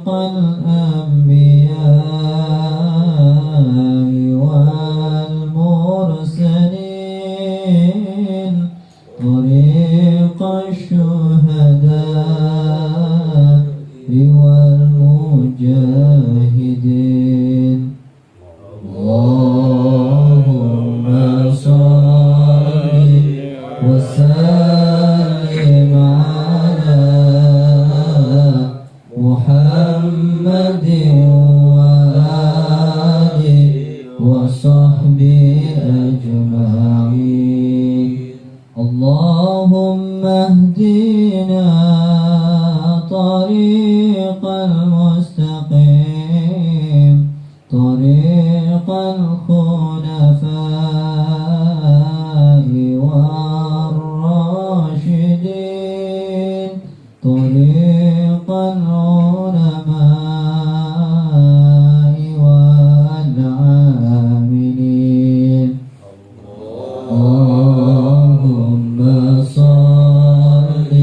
الأنبياء والمرسلين طريق الشهداء والمجاهدين اللهم صل وسلم على محمد وآله وصحبه أجمعين اللهم اهدنا طريق المستقيم طريق الخلفاء والراشدين طريق العلماء والعاملين اللهم صل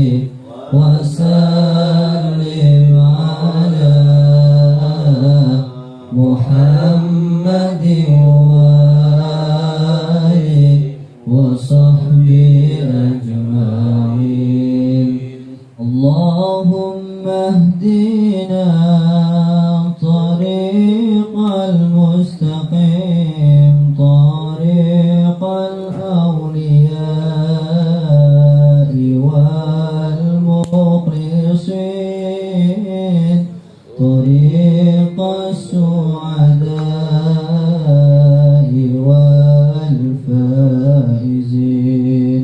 وسلم على محمد وآله وصحبه أجمعين اللهم اهدنا طريق المستقيم طريق الأولياء والمخلصين طريق السعداء والفائزين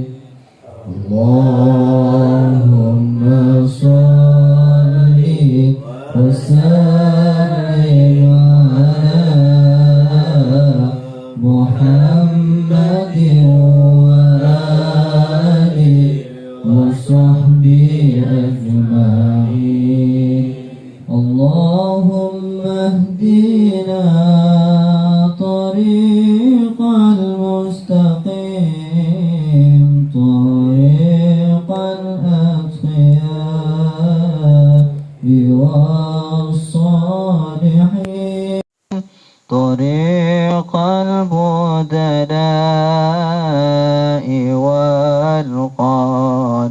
اللهم صل وسلم على محمد وآله وصحبه أجمعين اللهم اهدنا طريق المستقيم طريق الأتقياء والصالحين طريق البدلاء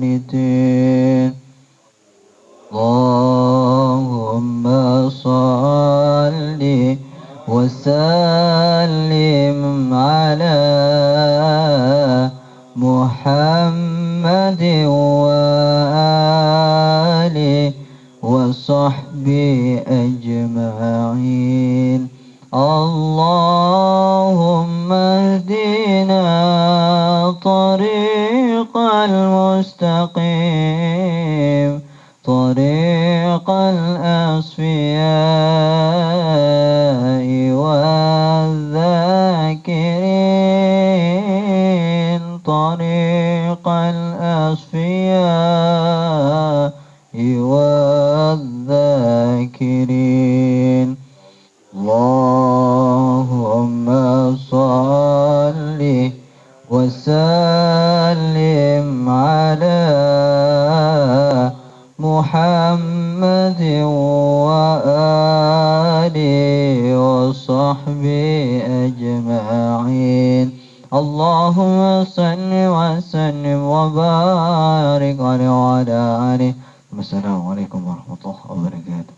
والقانتين اللهم صل وسلم على محمد وآله وصحبه أجمعين اللهم اهدنا طريق المستقيم طريق الأصفياء والذاكرين طريق الأصفياء والذاكرين اللهم صل وسلم على محمد وآله وصحبه أجمعين اللهم صل وسلم وبارك عليه وعلى آله. Wassalamualaikum warahmatullahi wabarakatuh.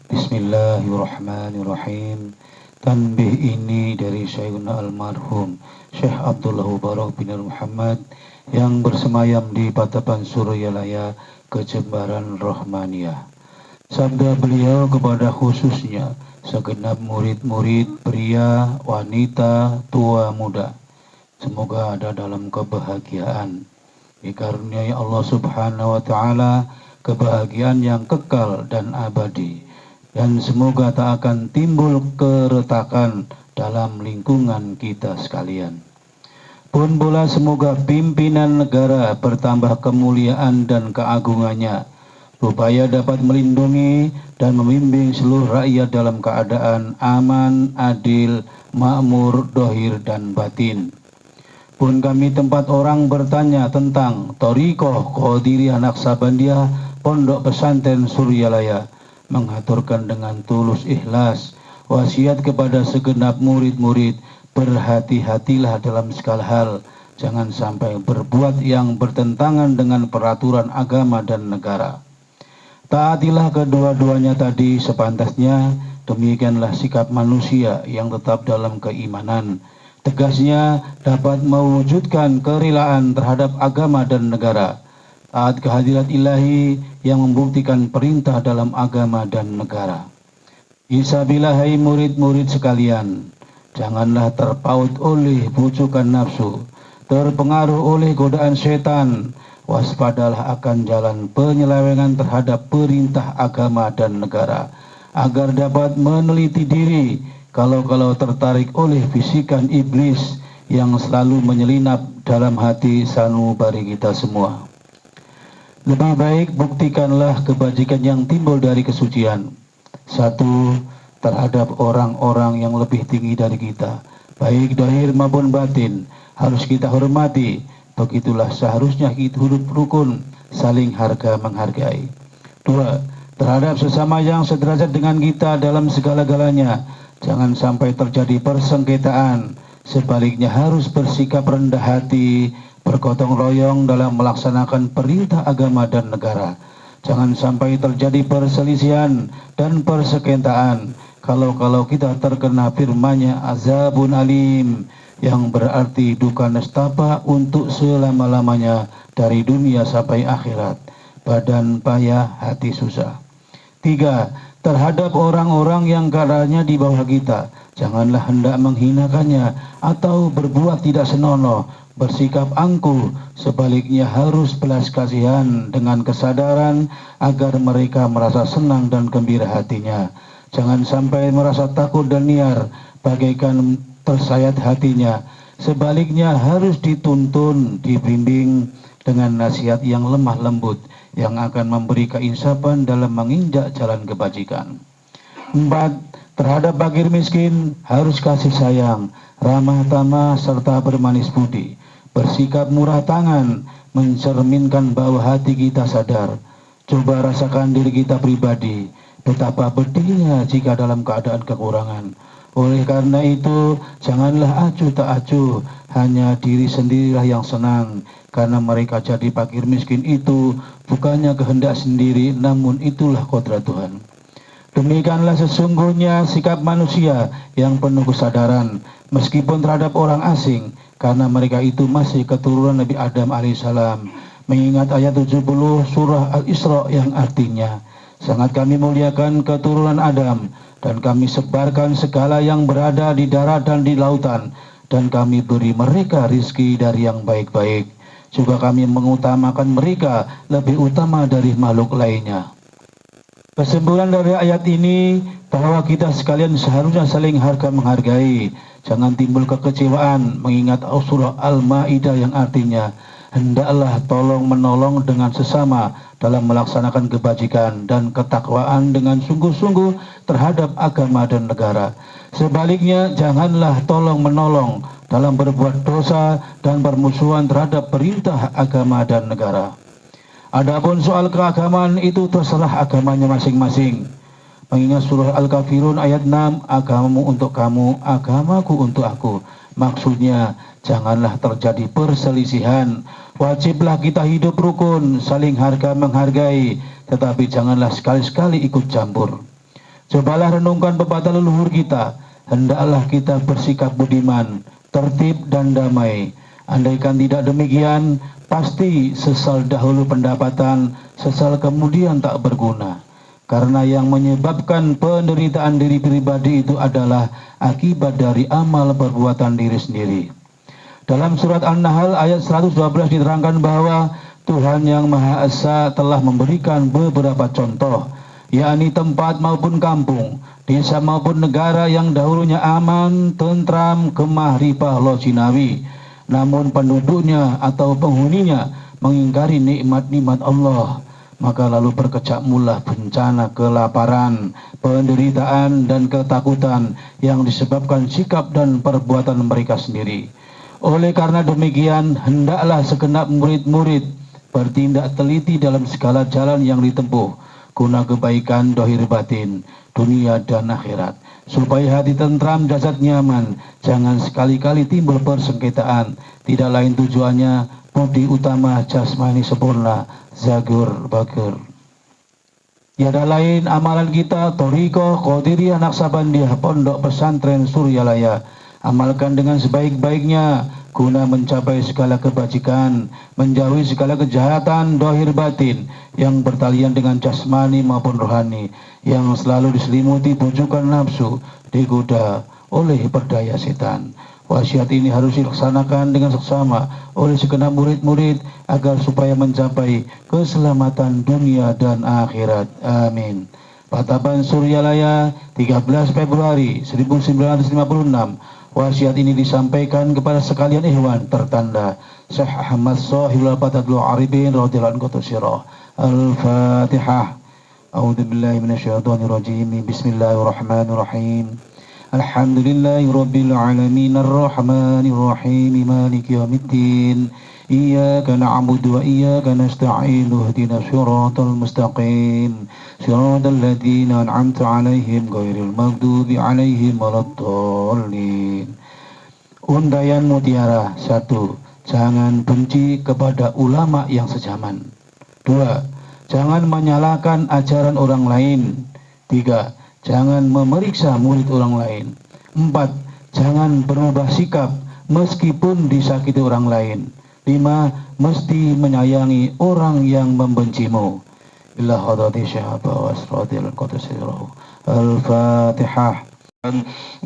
Bismillahirrahmanirrahim. Tanbih ini dari Syekhuna almarhum Syekh Abdullah Mubarak bin Muhammad yang bersemayam di Patapan Suryalaya, Kejembaran Rahmaniyah. Sabda beliau kepada khususnya segenap murid-murid pria, wanita, tua, muda. Semoga ada dalam kebahagiaan. Dikaruniai Allah Subhanahu wa Ta'ala kebahagiaan yang kekal dan abadi, dan semoga tak akan timbul keretakan dalam lingkungan kita sekalian. Pun pula semoga pimpinan negara bertambah kemuliaan dan keagungannya, supaya dapat melindungi dan membimbing seluruh rakyat dalam keadaan aman, adil, makmur, dohir, dan batin. Pun kami tempat orang bertanya tentang Thariqah Qadiriyah Naqsabandiyah Pondok Pesantren Suryalaya, mengaturkan dengan tulus ikhlas wasiat kepada segenap murid-murid, berhati-hatilah dalam segala hal, jangan sampai berbuat yang bertentangan dengan peraturan agama dan negara. Taatilah kedua-duanya tadi sepantasnya, demikianlah sikap manusia yang tetap dalam keimanan. Tegasnya dapat mewujudkan kerelaan terhadap agama dan negara. Taat kehadirat ilahi yang membuktikan perintah dalam agama dan negara. Isabilah hai murid-murid sekalian, janganlah terpaut oleh bujukan nafsu, terpengaruh oleh godaan setan. Waspadalah akan jalan penyelewengan terhadap perintah agama dan negara, agar dapat meneliti diri kalau tertarik oleh bisikan iblis yang selalu menyelinap dalam hati sanubari kita semua. Lebih baik buktikanlah kebajikan yang timbul dari kesucian. Satu, terhadap orang-orang yang lebih tinggi dari kita, baik zahir maupun batin, harus kita hormati. Begitulah seharusnya hidup rukun, saling harga menghargai. Dua, terhadap sesama yang sederajat dengan kita dalam segala-galanya, jangan sampai terjadi persengketaan. Sebaliknya harus bersikap rendah hati, bergotong royong dalam melaksanakan perintah agama dan negara. Jangan sampai terjadi perselisihan dan persengketaan. Kalau kita terkena firman-Nya azabun alim, yang berarti duka nestapa untuk selama-lamanya dari dunia sampai akhirat. Badan payah, hati susah. Tiga, terhadap orang-orang yang keadaannya di bawah kita, janganlah hendak menghinakannya atau berbuat tidak senonoh, bersikap angkuh. Sebaliknya harus belas kasihan dengan kesadaran agar mereka merasa senang dan gembira hatinya. Jangan sampai merasa takut dan liar bagaikan tersayat hatinya. Sebaliknya harus dituntun, dibimbing dengan nasihat yang lemah lembut yang akan memberi keinsapan dalam menginjak jalan kebajikan. 4. Terhadap fakir miskin harus kasih sayang, ramah tamah serta bermanis budi, bersikap murah tangan, mencerminkan bahwa hati kita sadar. Coba rasakan diri kita pribadi, betapa pedihnya jika dalam keadaan kekurangan. Oleh karena itu, janganlah acuh tak acuh, hanya diri sendirilah yang senang, karena mereka jadi fakir miskin itu bukannya kehendak sendiri, namun itulah kodrat Tuhan. Demikianlah sesungguhnya sikap manusia yang penuh kesadaran, meskipun terhadap orang asing, karena mereka itu masih keturunan Nabi Adam alaihissalam. Mengingat ayat 70 surah Al-Isra yang artinya, sangat kami muliakan keturunan Adam, dan kami sebarkan segala yang berada di darat dan di lautan, dan kami beri mereka rizki dari yang baik-baik. Juga kami mengutamakan mereka lebih utama dari makhluk lainnya. Kesimpulan dari ayat ini bahwa kita sekalian seharusnya saling harga menghargai. Jangan timbul kekecewaan mengingat surah Al-Maidah yang artinya, hendaklah tolong menolong dengan sesama dalam melaksanakan kebajikan dan ketakwaan dengan sungguh-sungguh terhadap agama dan negara. Sebaliknya, janganlah tolong menolong dalam berbuat dosa dan bermusuhan terhadap perintah agama dan negara. Adapun soal keagamaan itu terserah agamanya masing-masing. Mengingat surah Al-Kafirun ayat 6, agamamu untuk kamu, agamaku untuk aku. Maksudnya, janganlah terjadi perselisihan. Wajiblah kita hidup rukun, saling harga menghargai, tetapi janganlah sekali-sekali ikut campur. Cobalah renungkan pepatah leluhur kita, hendaklah kita bersikap budiman, tertib dan damai. Andaikan tidak demikian, pasti sesal dahulu pendapatan, sesal kemudian tak berguna. Karena yang menyebabkan penderitaan diri pribadi itu adalah akibat dari amal perbuatan diri sendiri. Dalam surat An-Nahl ayat 112 diterangkan bahwa Tuhan yang Maha Esa telah memberikan beberapa contoh, yakni tempat maupun kampung, desa maupun negara yang dahulunya aman, tentram, gemah, ripah, lojinawi. Namun penduduknya atau penghuninya mengingkari nikmat-nikmat Allah. Maka lalu berkecak mula bencana kelaparan, penderitaan dan ketakutan yang disebabkan sikap dan perbuatan mereka sendiri. Oleh karena demikian, hendaklah segenap murid-murid bertindak teliti dalam segala jalan yang ditempuh, guna kebaikan dohir batin, dunia dan akhirat. Supaya hati tentram, jasad nyaman, jangan sekali-kali timbul persengketaan. Tidak lain tujuannya budi utama jasmani sempurna, zagur bagur. Tiada lain amalan kita, Thariqah Qadiriyah Naqsabandiyah Pondok Pesantren Suryalaya. Amalkan dengan sebaik-baiknya guna mencapai segala kebajikan, menjauhi segala kejahatan dohir batin yang bertalian dengan jasmani maupun rohani, yang selalu diselimuti bujukan nafsu, digoda oleh berdaya setan. Wasiat ini harus dilaksanakan dengan seksama oleh segenap murid-murid agar supaya mencapai keselamatan dunia dan akhirat. Amin. Patapan Suryalaya, 13 Februari 1956. Wasiat ini disampaikan kepada sekalian ikhwan tertanda Syekh Ahmad Shahibul Fatadul Arifin radhiyallahu anhu. Al-Fatihah. A'udzu billahi minasyaitonir rajim. Bismillahirrahmanirrahim. Alhamdulillahi rabbil alamin arrahmanir rahim maliki yaumiddin. Iyyaka na'budu wa iyyaka nasta'in ihdinas siratal mustaqim siratal ladzina an'amta 'alaihim ghairil maghdubi 'alaihim waladdallin. Undayan mutiara. 1. Jangan benci kepada ulama yang sejaman. 2. Jangan menyalahkan ajaran orang lain. 3. Jangan memeriksa murid orang lain. 4. Jangan berubah sikap meskipun disakiti orang lain. 5. Mesti menyayangi orang yang membencimu. Ila hadrati syahaba wa asradil qadasirahu. Al-Fatihah.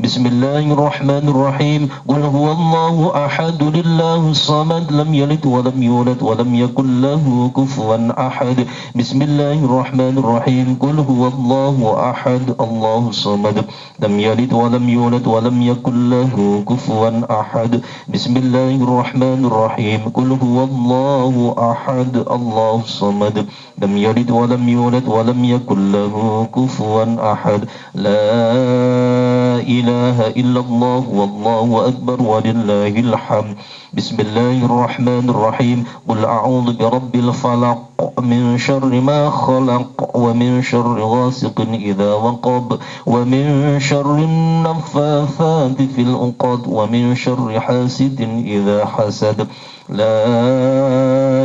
Bismillahirrahmanirrahim. Qul huwallahu ahad, Allahus samad, lam yalid wa lam yulad wa lam yakul lahu kufuwan ahad. Bismillahirrahmanirrahim. Qul huwallahu ahad, Allahus samad, lam yalid wa lam yulad wa lam yakul lahu kufuwan ahad. Bismillahirrahmanirrahim. Qul huwallahu ahad, Allahus samad, lam yalid wa lam yulad wa lam yakul lahu kufuwan ahad. La ilaha illallah wallahu akbar walillahil hamd. Bismillahirrahmanirrahim. Qul a'udzu birabbil falaq min syarri ma khalaq wa min syarri ghasiqin idza waqab wa min syarri naffathati fil 'uqad wa min syarri hasidin idza hasad. La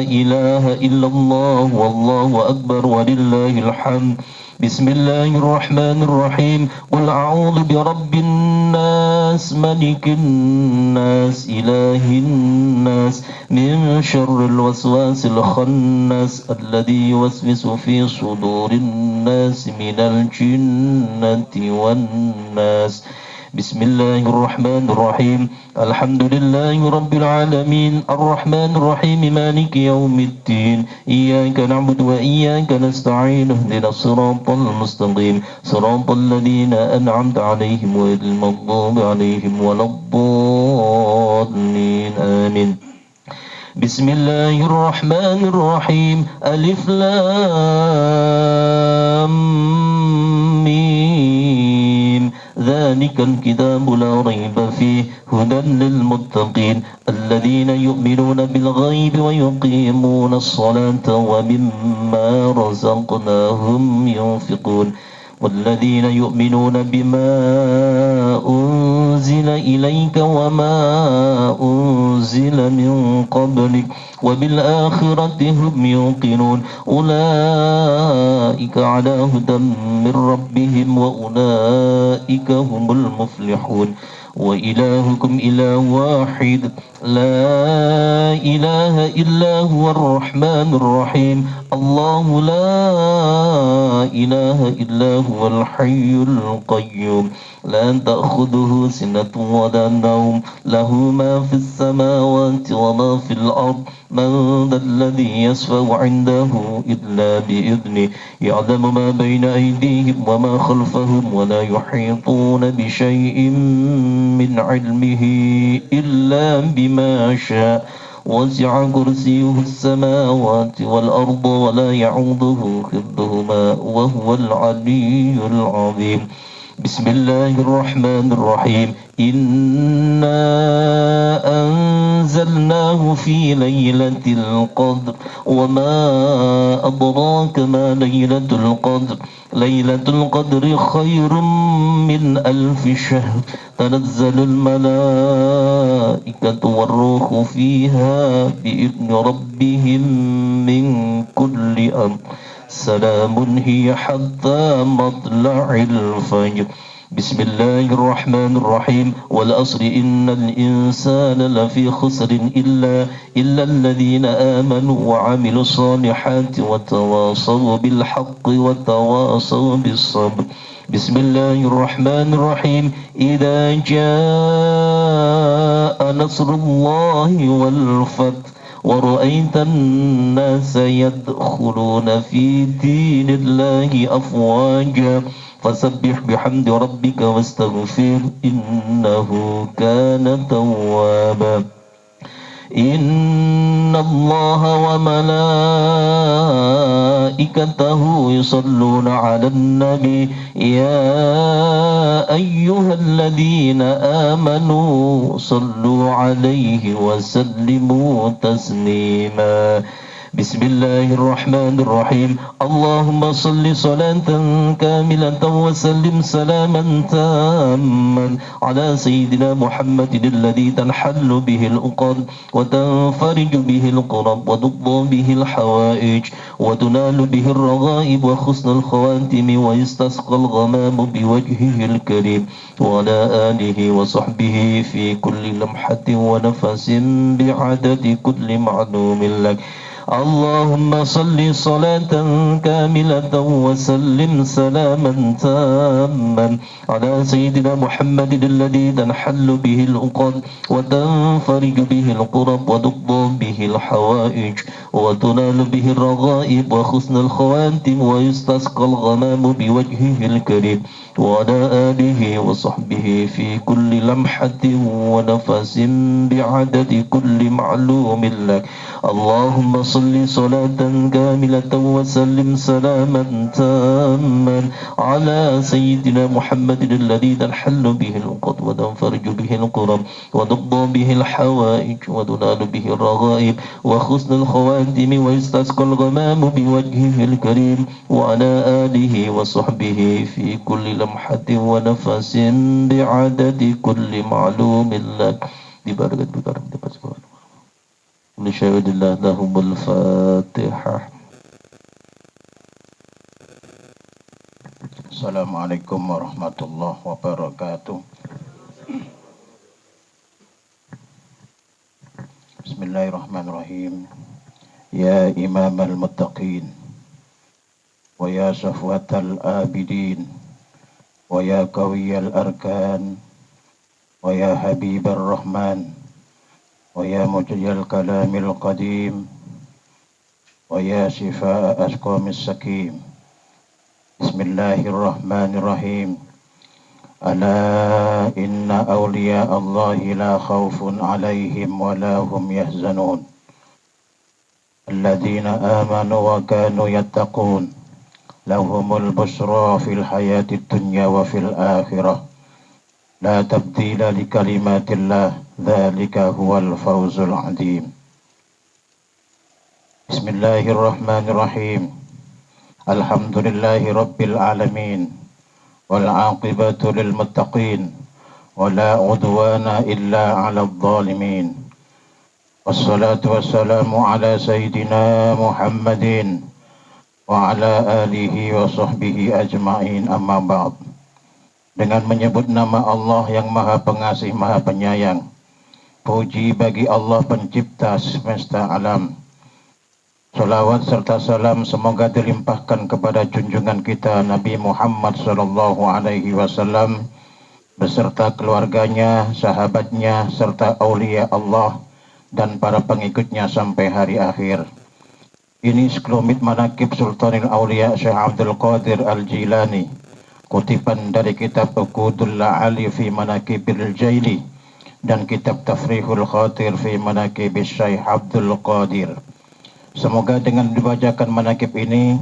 ilaha illallah wallahu akbar walillahil hamd. Bismillahirrahmanirrahim. Qul a'udzu birabbin nas malikin nas ilahin nas min syarril waswasil khannas alladzi yuwaswisu fi sudurin nas minal jinnati wan nas. Bismillahirrahmanirrahim. Alhamdulillahi rabbil alamin arrahmanir rahim maliki yaumiddin. Iyyaka na'budu wa iyyaka nasta'in ihdinas siratal mustaqim siratal ladzina an'amta 'alaihim ghairil maghdubi 'alaihim waladdallin. Amin. Bismillahirrahmanirrahim. Alif lam mim. ذلك الكتاب لا ريب فيه هدى للمتقين الذين يؤمنون بالغيب ويقيمون الصلاة ومما رزقناهم ينفقون والذين يؤمنون بما أنزل إليك وما أنزل من قبلك وبالآخرة هم يوقنون أولئك على هدى من ربهم وأولئك هم المفلحون وإلهكم إله واحد لا إله إلا هو الرحمن الرحيم الله لا إله إلا هو الحي القيوم لا تأخذه سنة ولا نوم له ما في السماوات وما في الأرض من ذا الذي يشفع عنده إلا بإذنه يعلم ما بين أيديهم وما خلفهم ولا يحيطون بشيء من علمه إلا بما شاء وسع كرسيه السماوات والأرض ولا يعوضه حفظهما وهو العلي العظيم. بسم الله الرحمن الرحيم إنا أنزلناه في ليلة القدر وما أدراك ما ليلة القدر ليلة القدر خير من ألف شهر تنزل الملائكة والروح فيها بإذن ربهم من كل أمر سلام هي حتى مطلع الفجر بسم الله الرحمن الرحيم والعصر إن الإنسان لفي خسر إلا الذين آمنوا وعملوا الصالحات وتواصوا بالحق وتواصوا بالصبر بسم الله الرحمن الرحيم إذا جاء نصر الله والفتح ورأيت الناس يدخلون في دين الله أفواجا فسبح بحمد ربك واستغفر إنه كان توابا إن الله وملائكته يصلون على النبي يا أيها الذين آمنوا صلوا عليه وسلموا تسليما بسم الله الرحمن الرحيم اللهم صل صلاة كاملة وسلم سلاما تاما على سيدنا محمد الذي تنحل به العقد وتنفرج به الكرب وتقضى به الحوائج وتنال به الرغائب وحسن الخواتم ويستسقى الغمام بوجهه الكريم وعلى آله وصحبه في كل لمحة ونفس بعدد كل معلوم لك اللهم صل صلاة كاملة وسلم سلاما تاما على سيدنا محمد الذي تنحل به العقد وتنفرج به الكرب وتقضى به الحوائج وتنال به الرغائب وحسن الخواتم ويستسقى الغمام بوجهه الكريم وعلى آله وصحبه في كل لمحة ونفس بعدد كل معلوم لك اللهم صل صلاة كاملة وسلم سلاما تاما على سيدنا محمد الذي تنحل به العقد وتنفرج به الكرب وتقضى به الحوائج وتنال به الرغائب وحسن الخواتم ويستسقى الغمام بوجهه الكريم وعلى آله وصحبه في كل لمحة ونفس بعدد كل معلوم لك ببركة بكرم لشهد الله لهم الفاتحة. Assalamualaikum warahmatullahi wabarakatuh. Bismillahirrahmanirrahim. Ya imam al-muttaqin wa ya safwatal abidin wa ya qawiyal arkan wa ya habibar rahman wa ya mujriyal kalamil qadim wa ya shifaa asqamis sakim. Bismillahirrahmanirrahim. Ala inna awliya Allahi la khawfun alaihim wa la hum yahzanun alladhina amanu wa kanu yattaqun lahumul busra fil hayatid dunya wa fil akhirah la tabdila li kalimatillah dzalika huwal fawzul adzim. Bismillahirrahmanirrahim. Alhamdulillahi rabbil alamin wal aqibatu lil muttaqin wala udwana illa 'alal zalimin. Wassalatu wassalamu ala sayyidina Muhammadin wa ala alihi wa sahbihi ajma'in, amma ba'd. Dengan menyebut nama Allah yang Maha Pengasih, Maha Penyayang, puji bagi Allah pencipta semesta alam. Salawat serta salam semoga dilimpahkan kepada junjungan kita Nabi Muhammad sallallahu alaihi wasallam beserta keluarganya, sahabatnya, serta aulia Allah dan para pengikutnya sampai hari akhir. Ini sekelumit manaqib Sultanil Aulia Syekh Abdul Qadir Al-Jilani, kutipan dari kitab Uqudul La'ali fi Manaqibil Jaili dan kitab Tafrihul Khatir fi Manaqibis Syekh Abdul Qadir. Semoga dengan dibacakan manaqib ini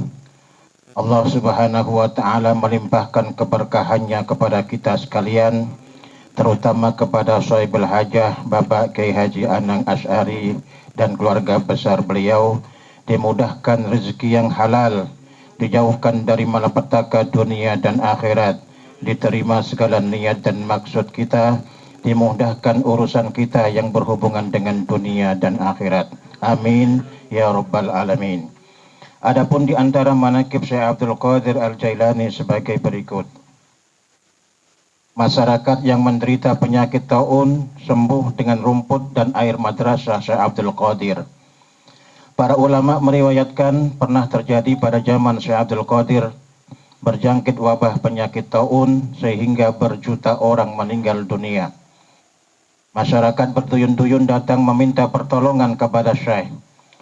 Allah Subhanahu wa Ta'ala melimpahkan keberkahannya kepada kita sekalian, terutama kepada Sahibul Hajah Bapak Kiai Haji Anang Asy'ari dan keluarga besar beliau, dimudahkan rezeki yang halal, dijauhkan dari malapetaka dunia dan akhirat, diterima segala niat dan maksud kita, dimudahkan urusan kita yang berhubungan dengan dunia dan akhirat. Amin ya rabbal alamin. Adapun di antara manaqib Syekh Abdul Qadir Al-Jailani sebagai berikut. Masyarakat yang menderita penyakit taun sembuh dengan rumput dan air madrasah Syekh Abdul Qadir. Para ulama meriwayatkan pernah terjadi pada zaman Syekh Abdul Qadir berjangkit wabah penyakit taun sehingga berjuta orang meninggal dunia. Masyarakat berduyun-duyun datang meminta pertolongan kepada Syekh.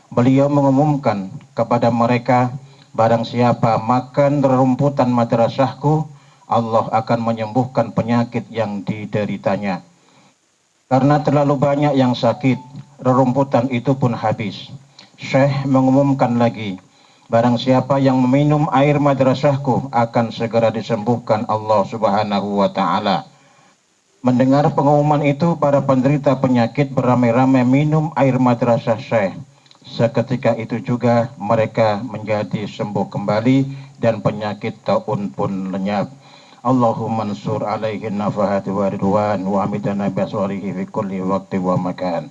Beliau mengumumkan kepada mereka, barang siapa makan rerumputan madrasahku, Allah akan menyembuhkan penyakit yang dideritanya. Karena terlalu banyak yang sakit, rerumputan itu pun habis. Syekh mengumumkan lagi, barang siapa yang meminum air madrasahku akan segera disembuhkan Allah Subhanahu wa Ta'ala. Mendengar pengumuman itu, para penderita penyakit beramai-ramai minum air madrasah Syekh. Seketika itu juga mereka menjadi sembuh kembali dan penyakit taun pun lenyap. Allahumma ansur alaihi nafahati wa ridwan wa amitana biaswarihi fi kulli waqti wa makan.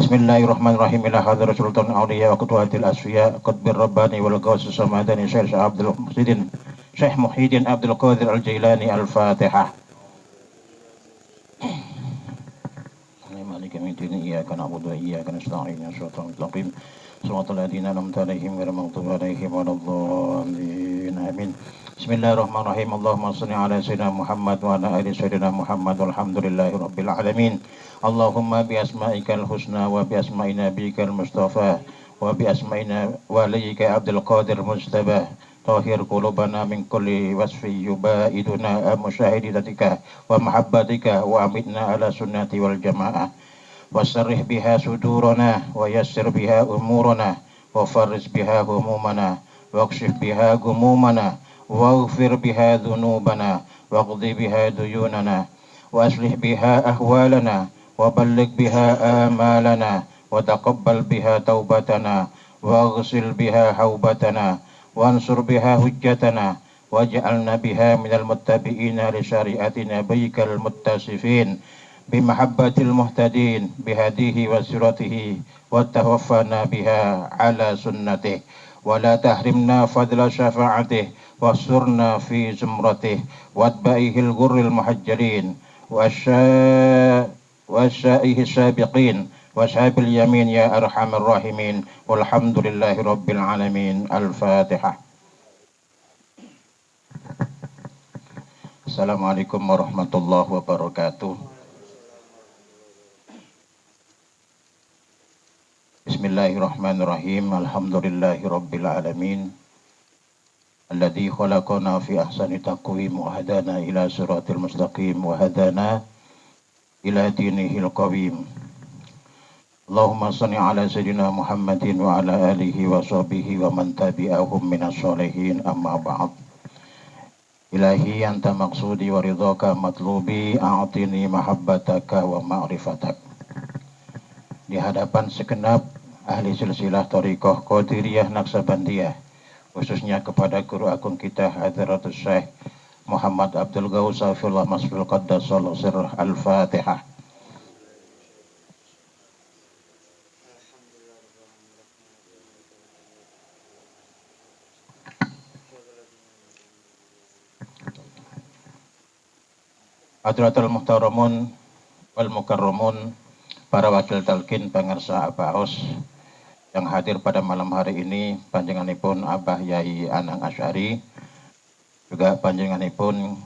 Bismillahirrahmanirrahim. Ila hadra sultan awliya wa qudwatil asfiya qutbir rabbani wal gawsus samadani Syekh Muhyiddin Abdul Qadir Al-Jailani. Al-Fatihah. إياك نعبد وإياك نستعين صراط المستقيم صراط الذين أنعمت عليهم غير المغضوب عليهم ولا الضالين آمين. بسم الله الرحمن الرحيم. اللهم صل على سيدنا محمد وعلى آل سيدنا محمد والحمد لله رب العالمين. اللهم بأسمائك الحسنى وبأسماء نبيك المصطفى وبأسمائنا وليك عبد القادر المجتبى طاهر قلوبنا من كل وصف يبائدنا مشاهدتك ومحبتك وأمتنا على سنة والجماعة وسرح بها صدورنا ويسر بها أمورنا وفرج بها همومنا واكشف بها غمومنا واغفر بها ذنوبنا واقض بها ديوننا وأصلح بها أحوالنا وبلغ بها آمالنا وتقبل بها توبتنا واغسل بها حوبتنا وانصر بها حجتنا واجعلنا بها من المتبعين لشريعة نبيك المتصفين بمحبة المهتدين بهديه وسيرته وتوفنا بها على سنته ولا تحرمنا فضل شفاعته واسترنا في زمرته واتبعه الغر المحجلين وأشائه السابقين وأصحاب اليمين يا أرحم الراحمين والحمد لله رب العالمين. الفاتحة. Assalamualaikum warahmatullahi wabarakatuh. Bismillahirrahmanirrahim. Alhamdulillahi rabbil alamin. Alladzi khalaqana fi ahsani taqwim wa hadana ila siratil mustaqim wa hadana ila dinihil qawim. Allahumma salli ala sayyidina Muhammadin wa ala alihi wa sahbihi wa man tabi'ahum minas sholihin, amma ba'd. Ilahi anta maqsudi wa ridhaka matlubi, a'tini mahabbataka wa ma'rifatak. Di hadapan segenap ahli silsilah Thariqah Qadiriyah Naksabandiyah, khususnya kepada guru agung kita Hadratus Syekh Muhammad Abdul Ghaus Safiyullah Masfil Qaddasallahu sirrah. Al-Fatihah. Hadratul Muhtaramun wal Mukarramun, para wakil talqin pangarsa Abah Aus yang hadir pada malam hari ini, panjenenganipun Abah Yai Anang Asy'ari, juga panjenenganipun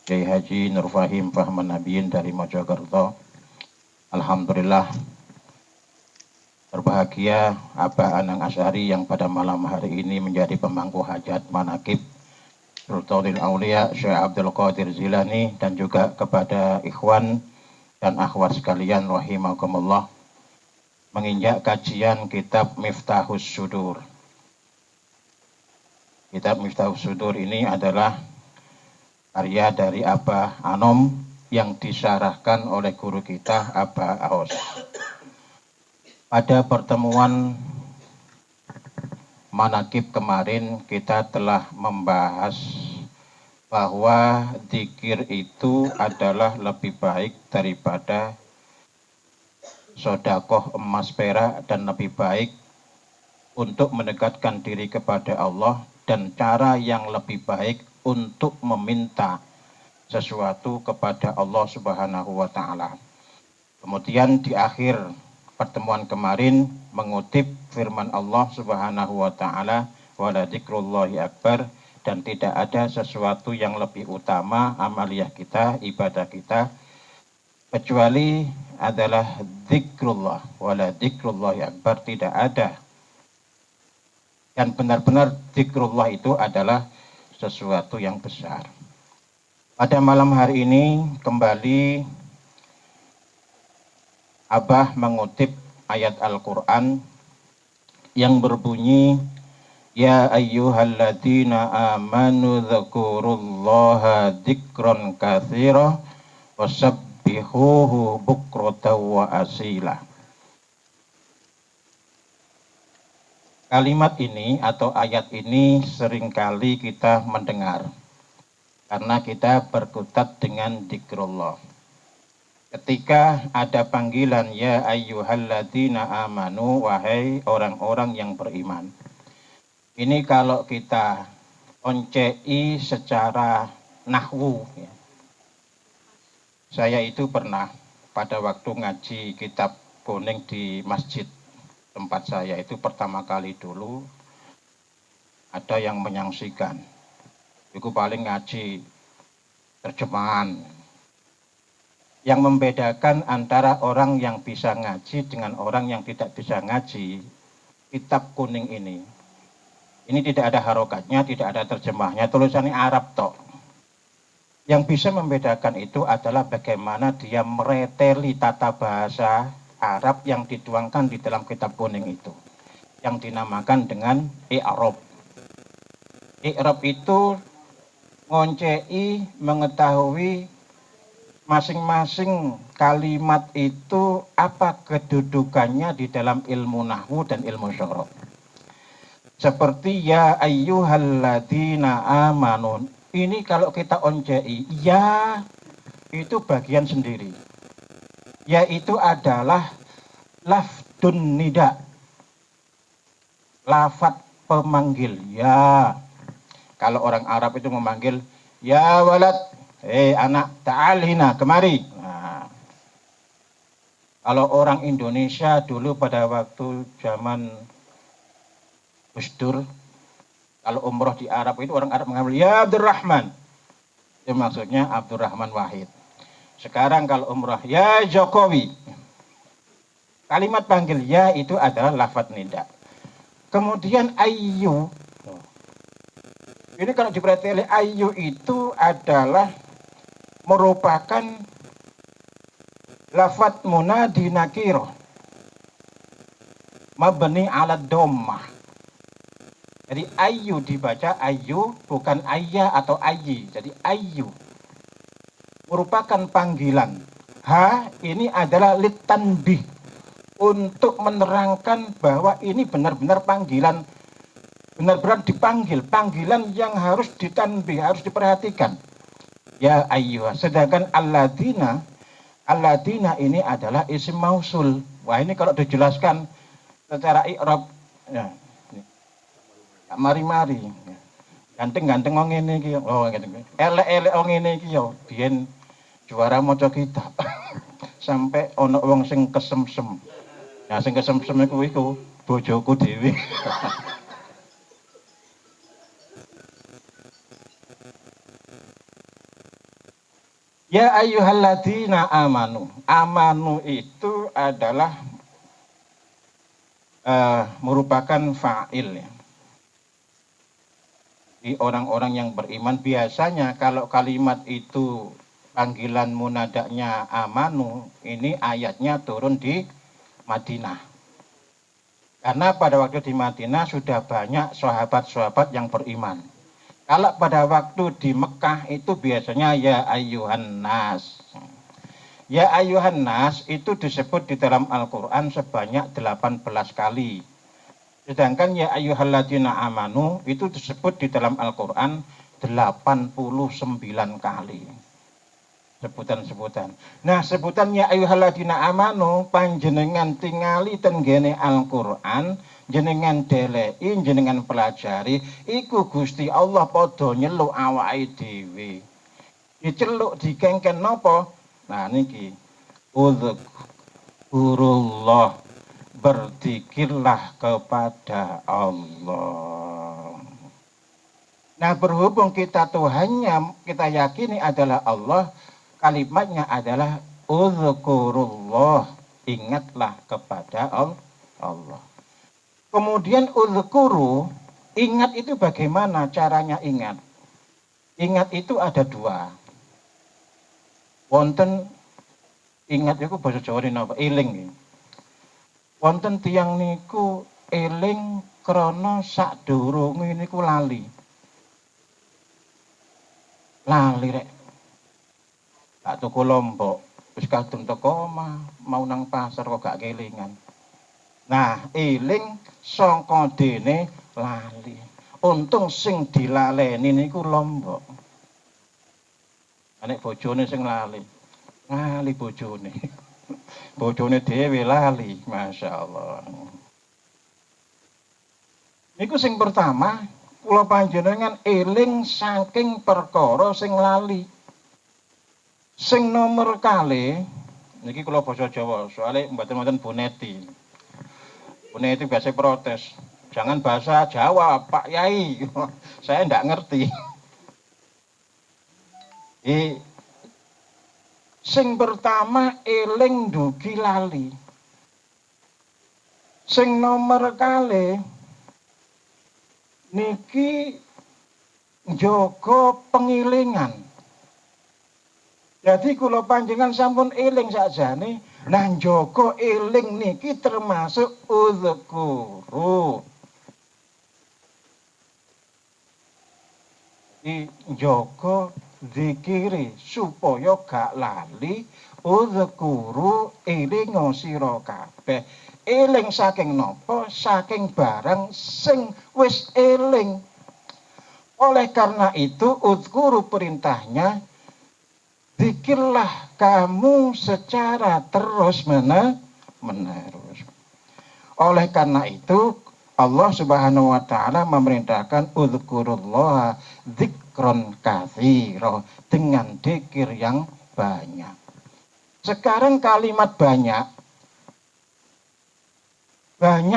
Kiai Haji Nur Fahim Fahman Nabiyin dari Mojokerto. Alhamdulillah, berbahagia Abah Anang Asy'ari yang pada malam hari ini menjadi pemangku hajat manaqib Sultanul Aulia Syekh Abdul Qadir Jilani, dan juga kepada ikhwan dan akhwat sekalian rahimakumullah, menginjak kajian kitab Miftahus Sudur. Kitab Miftahus Sudur ini adalah karya dari Abah Anom yang disyarahkan oleh guru kita Abah Aos. Pada pertemuan manakib kemarin kita telah membahas bahwa zikir itu adalah lebih baik daripada sedekah emas perak dan lebih baik untuk mendekatkan diri kepada Allah dan cara yang lebih baik untuk meminta sesuatu kepada Allah Subhanahu wa taala. Kemudian di akhir pertemuan kemarin mengutip firman Allah Subhanahu wa taala, "Wala dzikrullahi akbar," dan tidak ada sesuatu yang lebih utama amaliyah kita, ibadah kita kecuali adalah zikrullah. Wala dzikrullahi akbar, tidak ada. Dan benar-benar zikrullah itu adalah sesuatu yang besar. Pada malam hari ini kembali Abah mengutip ayat Al-Quran yang berbunyi, "Ya ayyuhalladzina amanu dzkurullaha dzikran katsira wasabbihuhu bukratan wa asila." Kalimat ini atau ayat ini seringkali kita mendengar karena kita berkutat dengan dzikrullah. Ketika ada panggilan ya ayyuhalladzina amanu, wahai orang-orang yang beriman. Ini kalau kita oncei secara nahwu ya. Saya itu pernah pada waktu ngaji kitab kuning di masjid tempat saya itu pertama kali dulu ada yang menyaksikan. Itu paling ngaji terjemahan. Yang membedakan antara orang yang bisa ngaji dengan orang yang tidak bisa ngaji, kitab kuning ini. Ini tidak ada harokatnya, tidak ada terjemahnya, tulisannya Arab tok. Yang bisa membedakan itu adalah bagaimana dia mereteli tata bahasa Arab yang dituangkan di dalam kitab kuning itu, yang dinamakan dengan i'rab. I'rab itu ngoncei mengetahui masing-masing kalimat itu apa kedudukannya di dalam ilmu nahwu dan ilmu syarah. Seperti ya ayyuhalladzina amanu. Ini kalau kita oncei, ya itu bagian sendiri. Yaitu adalah lafdun nida. Lafat pemanggil, ya. Kalau orang Arab itu memanggil, ya walad, anak, ta'al hina, kemari. Nah, kalau orang Indonesia dulu pada waktu zaman Gus Dur, kalau umroh di Arab itu orang Arab mengambil ya Abdurrahman. Itu maksudnya Abdurrahman Wahid. Sekarang kalau umroh ya Jokowi. Kalimat panggil ya itu adalah lafadz nida. Kemudian ayyu. Ini kalau diperhatikan ayyu itu adalah merupakan lafadz munadi nakirah. Mabni ala dhammah. Jadi ayyu dibaca ayyu, bukan ayya atau ayyi. Jadi ayyu merupakan panggilan. Ha ini adalah litanbih, untuk menerangkan bahwa ini benar-benar panggilan, benar-benar dipanggil, panggilan yang harus ditanbih, harus diperhatikan. Ya ayyu. Sedangkan alladzina ini adalah isim mausul. Wah ini kalau dijelaskan secara i'rab ya. Mari-mari, ganteng-ganteng wong ngene iki, oh ngene. Elek-elek wong ngene iki yo, biyen juara maca kitab. Sampai ana wong sing kesemsem. Nah, sing kesemsem iku bojoku dhewe. Ya ayyuhalladzina amanu. Amanu itu adalah merupakan fa'il ya. Di orang-orang yang beriman biasanya kalau kalimat itu panggilan munadaknya amanu, ini ayatnya turun di Madinah. Karena pada waktu di Madinah sudah banyak sahabat-sahabat yang beriman. Kalau pada waktu di Mekah itu biasanya ya ayyuhan nas. Ya ayyuhan nas itu disebut di dalam Al-Quran sebanyak 18 kali. Sedangkan ya ayyuhalladzina amanu itu disebut di dalam Al-Quran 89 kali. Sebutan-sebutan. Nah, sebutan ya ayyuhalladzina amanu panjenengan tingali tenggene Al-Quran, jenengan delei, jenengan pelajari, iku Gusti Allah padha nyeluk awake dhewe. Diceluk dikengken napa? Nah niki Udzkurullah, berzikirlah kepada Allah. Nah berhubung kita Tuhannya kita yakini adalah Allah, kalimatnya adalah Udzkurullah, ingatlah kepada Allah. Kemudian udzkuru, ingat itu bagaimana caranya ingat? Ingat itu ada dua. Wonten ingat itu bahasa Jawa napa? Eling. Wonten tiyang niku eling krana sadurunge niku lali. Lali rek. Tak tuku lombok, wis kadung teko omah, mau nang pasar kok gak kelingan. Nah, eling sangka dene lali. Untung sing dilaleni niku lombok. Nek bojone sing lali bojone. Bojone dhewe lali, masyaallah. Niku sing pertama, kula panjenengan eling saking perkara sing lali. Sing nomor kali, niki kula basa Jawa, soalnya mboten-mboten Buneti. Buneti biasa protes. Jangan bahasa Jawa, Pak Yai. Saya ndak ngerti. Sing pertama eling dugi lali. Sing nomor kali niki njaga pengilingan. Jadi kula panjenengan sampun eling sakjane, nah njaga eling niki termasuk udzkuru. Njaga zikiri supaya gak lali, udzkuru eling sira kabeh. Eling saking napa? Saking barang sing wis eling. Oleh karena itu udzkuru perintahnya, zikirlah kamu secara terus menerus. Oleh karena itu Allah Subhanahu wa taala memerintahkan udzkurullah dzikron katsira, dengan dzikir yang banyak. Sekarang kalimat banyak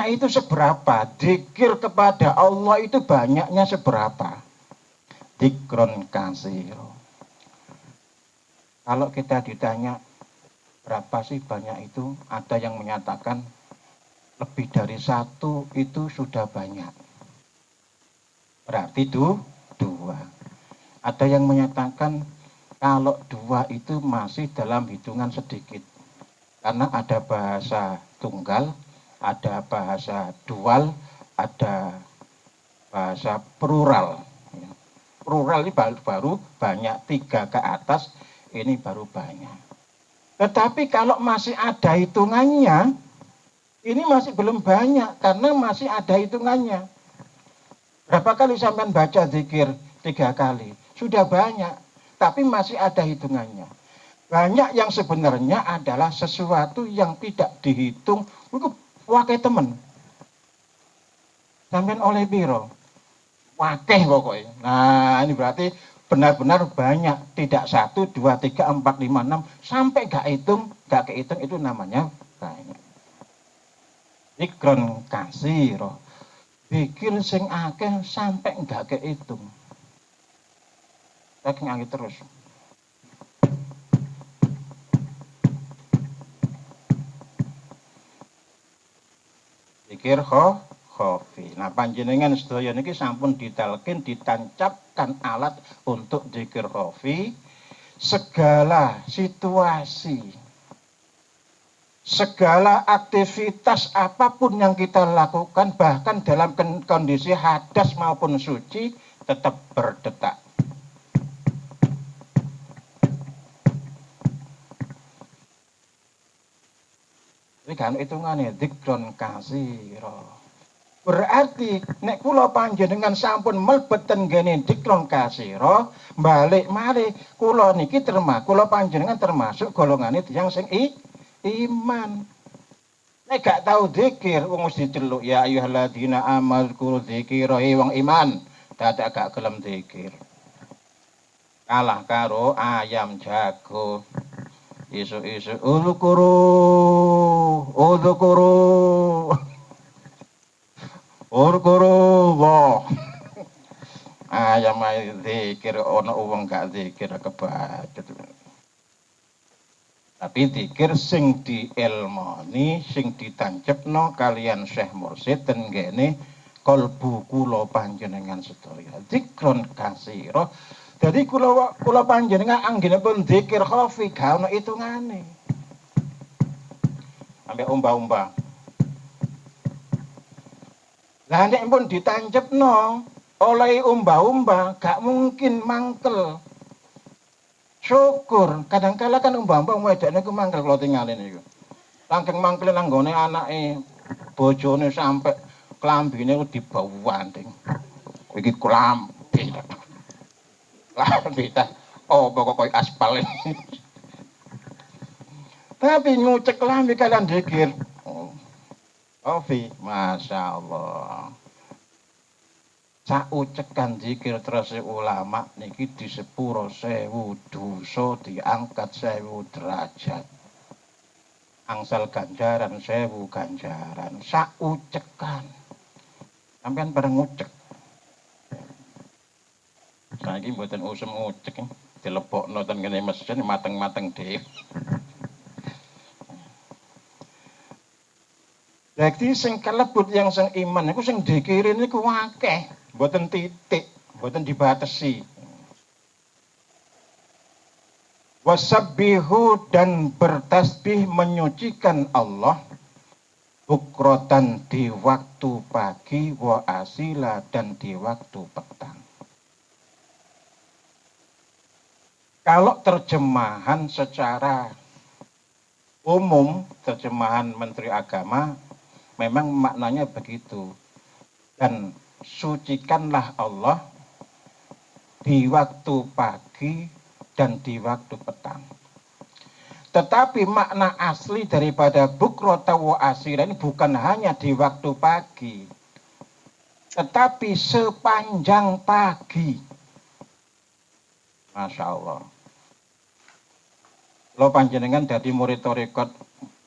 itu seberapa? Dzikir kepada Allah itu banyaknya seberapa? Dzikron katsira. Kalau kita ditanya berapa sih banyak itu, ada yang menyatakan lebih dari satu itu sudah banyak. Berarti itu dua. Ada yang menyatakan kalau dua itu masih dalam hitungan sedikit. Karena ada bahasa tunggal, ada bahasa dual, ada bahasa plural. Plural ini baru banyak, 3 ke atas, ini baru banyak. Tetapi kalau masih ada hitungannya, ini masih belum banyak karena masih ada hitungannya. Berapa kali sampean baca zikir? 3 kali. Sudah banyak, tapi masih ada hitungannya. Banyak yang sebenarnya adalah sesuatu yang tidak dihitung. Itu wakil temen. Sampean oleh biro. Wakil pokoknya. Nah ini berarti benar-benar banyak. Tidak 1, 2, 3, 4, 5, 6. Sampai gak kehitung itu namanya banyak. Dzikron katsira. Zikir sing akeh sampai gak kehitung. Saking akeh terus. Zikir khofi. Nah panjenengan sedaya niki sampun ditalkin, ditancapkan alat untuk zikir khofi. Segala situasi segala aktivitas apapun yang kita lakukan, bahkan dalam kondisi hadas maupun suci, tetap berdetak. Ini kan hitungannya dzikron kasiro. Berarti nek kula panjenengan sampun mlebet ten gene dzikron kasiro, balik malih kula niki kula panjenengan termasuk golongane tiyang sing iman. Nek gak tau zikir wong mesti diceluk ya ayyuhalladzina amanu dzkuru dzikra wong iman, dadak gak gelem zikir. Kalah karo ayam jago. Isu-isu udukuru wah. Ayam zikir ana wong gak zikir kebacut. Tapi zikir sing diilmoni, sing ditancepno kalian Syekh Mursyid ten ngene kalbu kula panjenengan sedaya. Zikron kasira. Jadi kula panjenengan anggenipun zikir khafi gak ono hitungane. Ambek umba-umba. Lah nek pun ditancepno oleh umba-umba gak mungkin mangkel. Syukur, kadang-kala kan umpama wedokne ku mangkel kula tingalin niku. Langkeng mangkel nang gone anake bojone sampe klambine dibawa wanting. Iki klambi. Klambi ta. Oh, kok aspal ini. Tapi ngucek klambi kalian dikir. Oh, Masya Allah. Saucekan zikir terus ulama niki di sepuro 1000 dosa diangkat 1000 derajat. Angsal ganjaran 1000 ganjaran. Saucekan. Sampeyan bareng ngucek. Saiki mboten usum ngucek dilebokno ten kene mesin mateng-mateng dhewe. Jadi sing kalebut yang sing iman niku sing dikirin niku akeh. Mboten titik, mboten dibatasi. Wasabbihu dan bertasbih menyucikan Allah bukrotan di waktu pagi wa asila dan di waktu petang. Kalau terjemahan secara umum, terjemahan Menteri Agama memang maknanya begitu. Dan sucikanlah Allah di waktu pagi dan di waktu petang. Tetapi makna asli daripada bukrota wa asira ini bukan hanya di waktu pagi, tetapi sepanjang pagi. Masya Allah. Lo panjenengan dari murid tarekat,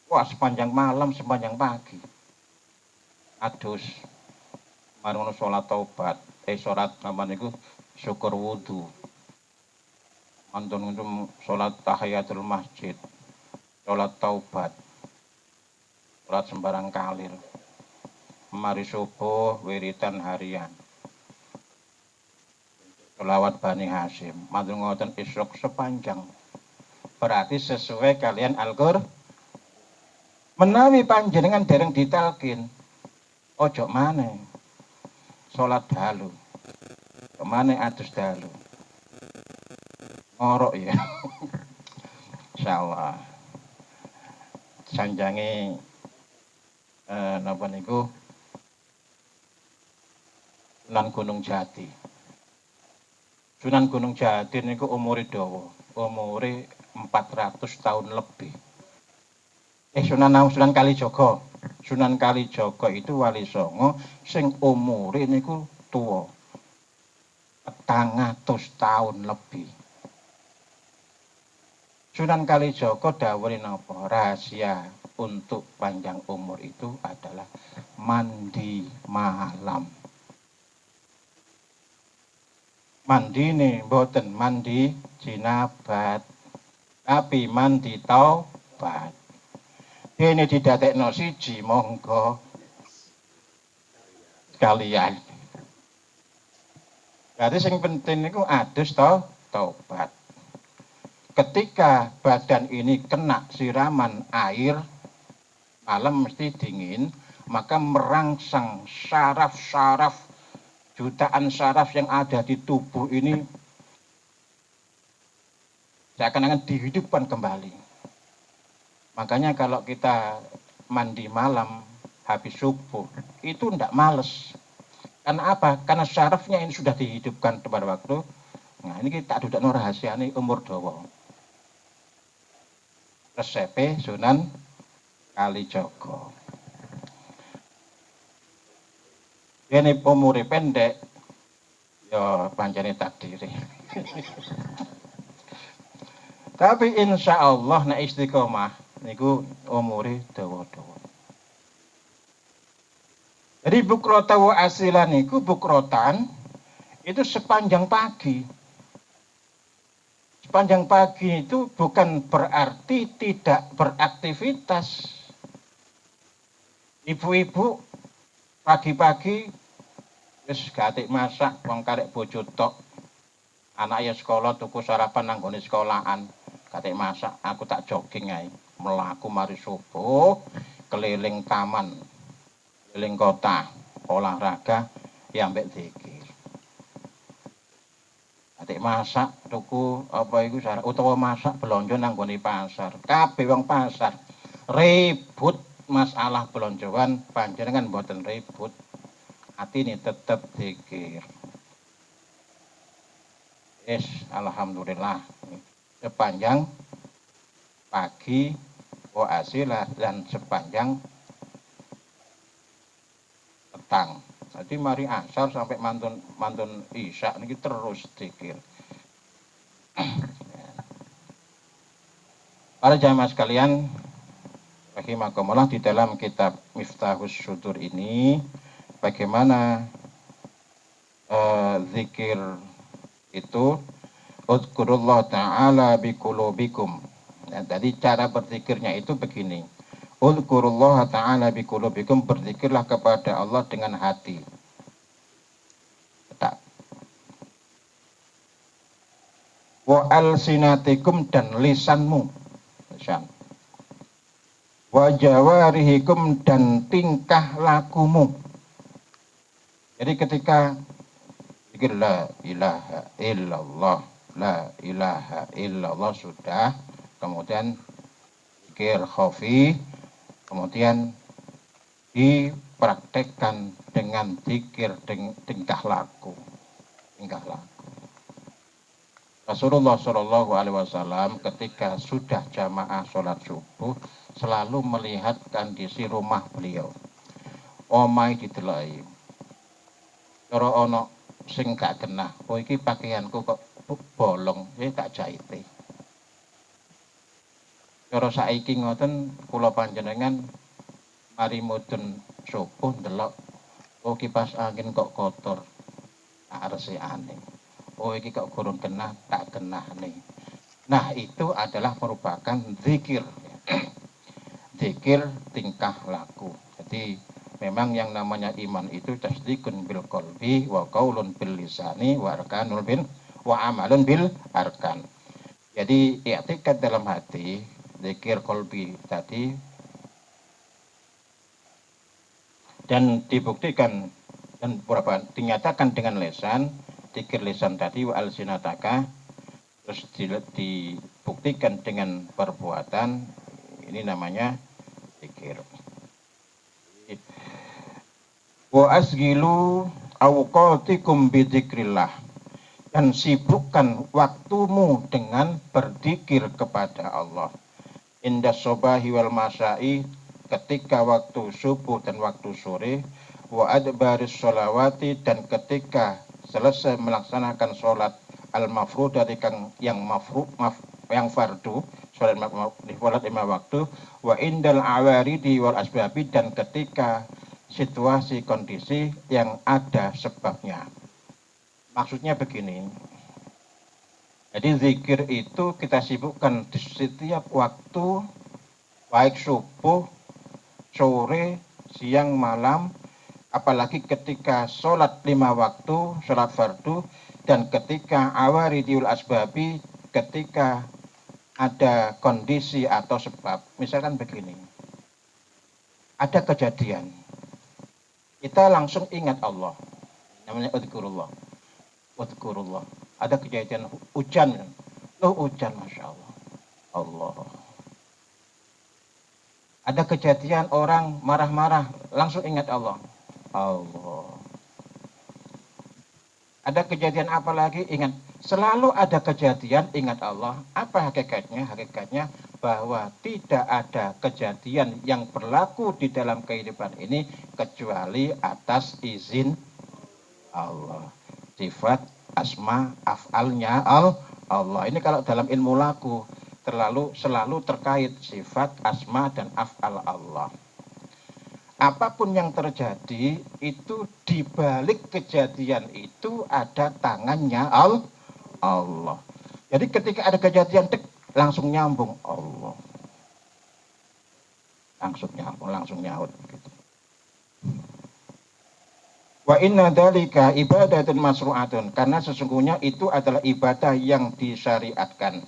wah sepanjang malam, sepanjang pagi. Adus. Marungu sholat taubat, sholat namanya itu syukur wudu. Antun sholat tahiyatul masjid, sholat taubat, sholat sembarang kalir. Mari subuh, wiritan harian. Sholawat Bani Hashim, matur ngoten isrok sepanjang. Berarti sesuai kalian Al-Qur'an. Menawi panjenengan dereng ditalkin, ojo maneh. Sholat dalu, kemana atus dalu, ngorok ya, insyaallah. Sanjangi napa niku Sunan Gunung Jati. Sunan Gunung Jati niku umure dawa, umure 400 tahun lebih. Sunan Kalijaga. Sunan Kalijaga itu wali songo sing umure niku tuwa 400 tahun lebih. Sunan Kalijaga dawuhe napa? Rahasia untuk panjang umur itu adalah mandi malam. Mandi nih mboten mandi jinabat, tapi mandi taubat. Ini didadekno siji monggo kalian. Jadi yang penting itu adus taubat. Ketika badan ini kena siraman air, malam mesti dingin, maka merangsang syaraf-syaraf, jutaan syaraf yang ada di tubuh ini seakan-akan dihidupkan kembali. Makanya kalau kita mandi malam habis subuh itu tidak males. Karena apa? Karena syarafnya ini sudah dihidupkan pada waktu. Nah ini kita dudak no rahasia ini umur dawa. Resepe Sunan Kalijaga. Ini umure pendek, ya pancene takdiri. Tapi insya Allah nek istiqomah niku umure dawa-dawa. Jadi bukrota wa asilan niku bukrotan itu sepanjang pagi. Sepanjang pagi itu bukan berarti tidak beraktivitas. Ibu-ibu pagi-pagi wis gatik masak wong karek bojo tok. Anak ya sekolah tuku sarapan nang gone sekolahan. Gatik masak aku tak jogging ae. Melaku mari subuh keliling taman. Keliling kota, olahraga ya ambek zikir. Atik masak tuku apa iku utawa masak belanja nang gone pasar. Kabeh wong pasar ribut masalah belonjoan, panjenengan mboten ribut. Atine tetep zikir. Yes, alhamdulillah. Sepanjang pagi wasilah dan sepanjang petang. Jadi mari asar sampai mantun isya niki terus zikir. Para jamaah sekalian, rahimakumullah, di dalam kitab Miftahus Syudur ini bagaimana zikir itu uzkurullah ta'ala biqulubikum. Nah, jadi cara berzikirnya itu begini. Uzkurullah ta'ala biqulubikum, berzikirlah kepada Allah dengan hati. Tak. Wa alsinatikum, dan lisanmu. Lisan. Wa jawarihikum, dan tingkah lakumu. Jadi ketika zikir la ilaha illallah, la ilaha illallah sudah, kemudian zikir khafi, kemudian dipraktekkan dengan zikir tingkah laku. Tingkah laku. Rasulullah Shallallahu Alaihi Wasallam ketika sudah jamaah sholat subuh selalu melihat kondisi rumah beliau. Omai didelai. Cara ono sing gak genah, oh iki pakaianku kok bolong, tak jahite. Cara saiki ngoten kula panjenengan mari mudhun subuh ndelok, oh kipas angin kok kotor, tak resikane. Oh iki kok gurung genah, tak genahne. Nah, itu adalah merupakan zikir. Zikir tingkah laku. Jadi memang yang namanya iman itu tasdikun bil qalbi wa qaulun bil lisani wa arkanul bil wa amalun bil arkan. Jadi i'tikad dalam hati, zikir qalbi tadi, dan dibuktikan dan beberapa dinyatakan dengan lisan, zikir lisan tadi wa alsinataka, terus dibuktikan dengan perbuatan, ini namanya zikir. Wa asgilu awqatikum bidzikrillah, dan sibukkan waktumu dengan berzikir kepada Allah. Inda sobahi wal masai, ketika waktu subuh dan waktu sore. Wa adbaris sholawati, dan ketika selesai melaksanakan sholat al-mafrudah yang fardu, sholat lima waktu. Wa indal awaridi wal asbabi, dan ketika situasi kondisi yang ada sebabnya. Maksudnya begini. Jadi zikir itu kita sibukkan di setiap waktu, baik subuh, sore, siang, malam, apalagi ketika sholat 5 waktu, sholat fardu, dan ketika awaridul asbabi, ketika ada kondisi atau sebab. Misalkan begini, ada kejadian, kita langsung ingat Allah. Namanya udhkurullah. Udhkurullah. Ada kejadian hujan. Hujan, Masya Allah. Allah. Ada kejadian orang marah-marah, langsung ingat Allah. Allah. Ada kejadian apa lagi? Ingat. Selalu ada kejadian, ingat Allah. Apa hakikatnya? Hakikatnya bahwa tidak ada kejadian yang berlaku di dalam kehidupan ini kecuali atas izin Allah. Sifat, asma, af'alnya Allah. Ini kalau dalam ilmu laku selalu terkait sifat, asma, dan af'al Allah. Apapun yang terjadi itu di balik kejadian itu ada tangannya Allah. Jadi ketika ada kejadian langsung nyambung Allah. Langsung nyaut gitu. Wa inna dzalika ibadatun masru'atun, karena sesungguhnya itu adalah ibadah yang disyariatkan.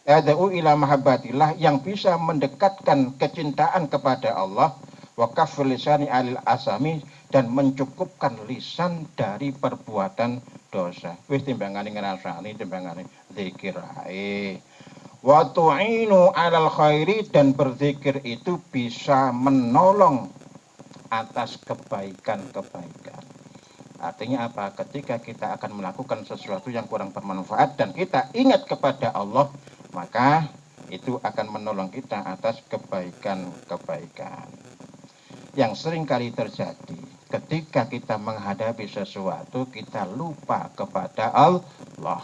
Yad'u ila mahabbatillah, yang bisa mendekatkan kecintaan kepada Allah. Wa kafir lisani alil asami, dan mencukupkan lisan dari perbuatan dosa. Wis timbangane ngrasani, timbangane zikir ae. Wa tu'inu alal khairi, dan berzikir itu bisa menolong atas kebaikan-kebaikan. Artinya apa? Ketika kita akan melakukan sesuatu yang kurang bermanfaat dan kita ingat kepada Allah, maka itu akan menolong kita atas kebaikan-kebaikan. Yang sering kali terjadi ketika kita menghadapi sesuatu, kita lupa kepada Allah.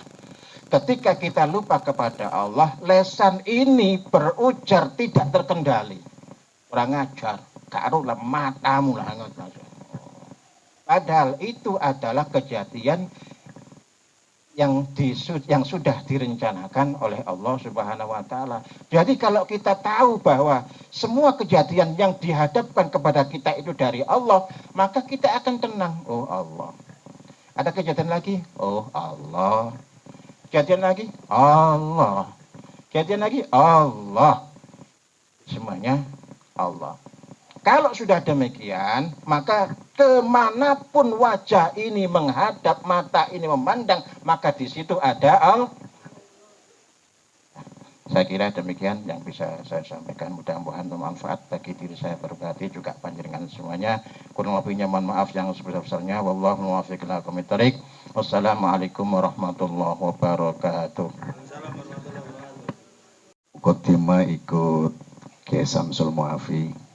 Ketika kita lupa kepada Allah, lesan ini berujar tidak terkendali. Kurang ajar, karo lah matamu lah. Padahal itu adalah kejadian yang sudah direncanakan oleh Allah Subhanahu wa taala. Jadi kalau kita tahu bahwa semua kejadian yang dihadapkan kepada kita itu dari Allah, maka kita akan tenang. Oh Allah. Ada kejadian lagi? Oh Allah. Kejadian lagi? Allah. Kejadian lagi? Allah. Semuanya Allah. Kalau sudah demikian, maka kemanapun wajah ini menghadap, mata ini memandang, maka di situ ada Allah. Saya kira demikian yang bisa saya sampaikan. Mudah-mudahan bermanfaat bagi diri saya pribadi, juga panjenengan semuanya. Kurang lebihnya mohon maaf yang sebesar-besarnya. Wallahu muwaffiq ila aqwamit thoriq. Wassalamualaikum warahmatullahi wabarakatuh. Mukaddimah ikut Kiai Samsul Muafi.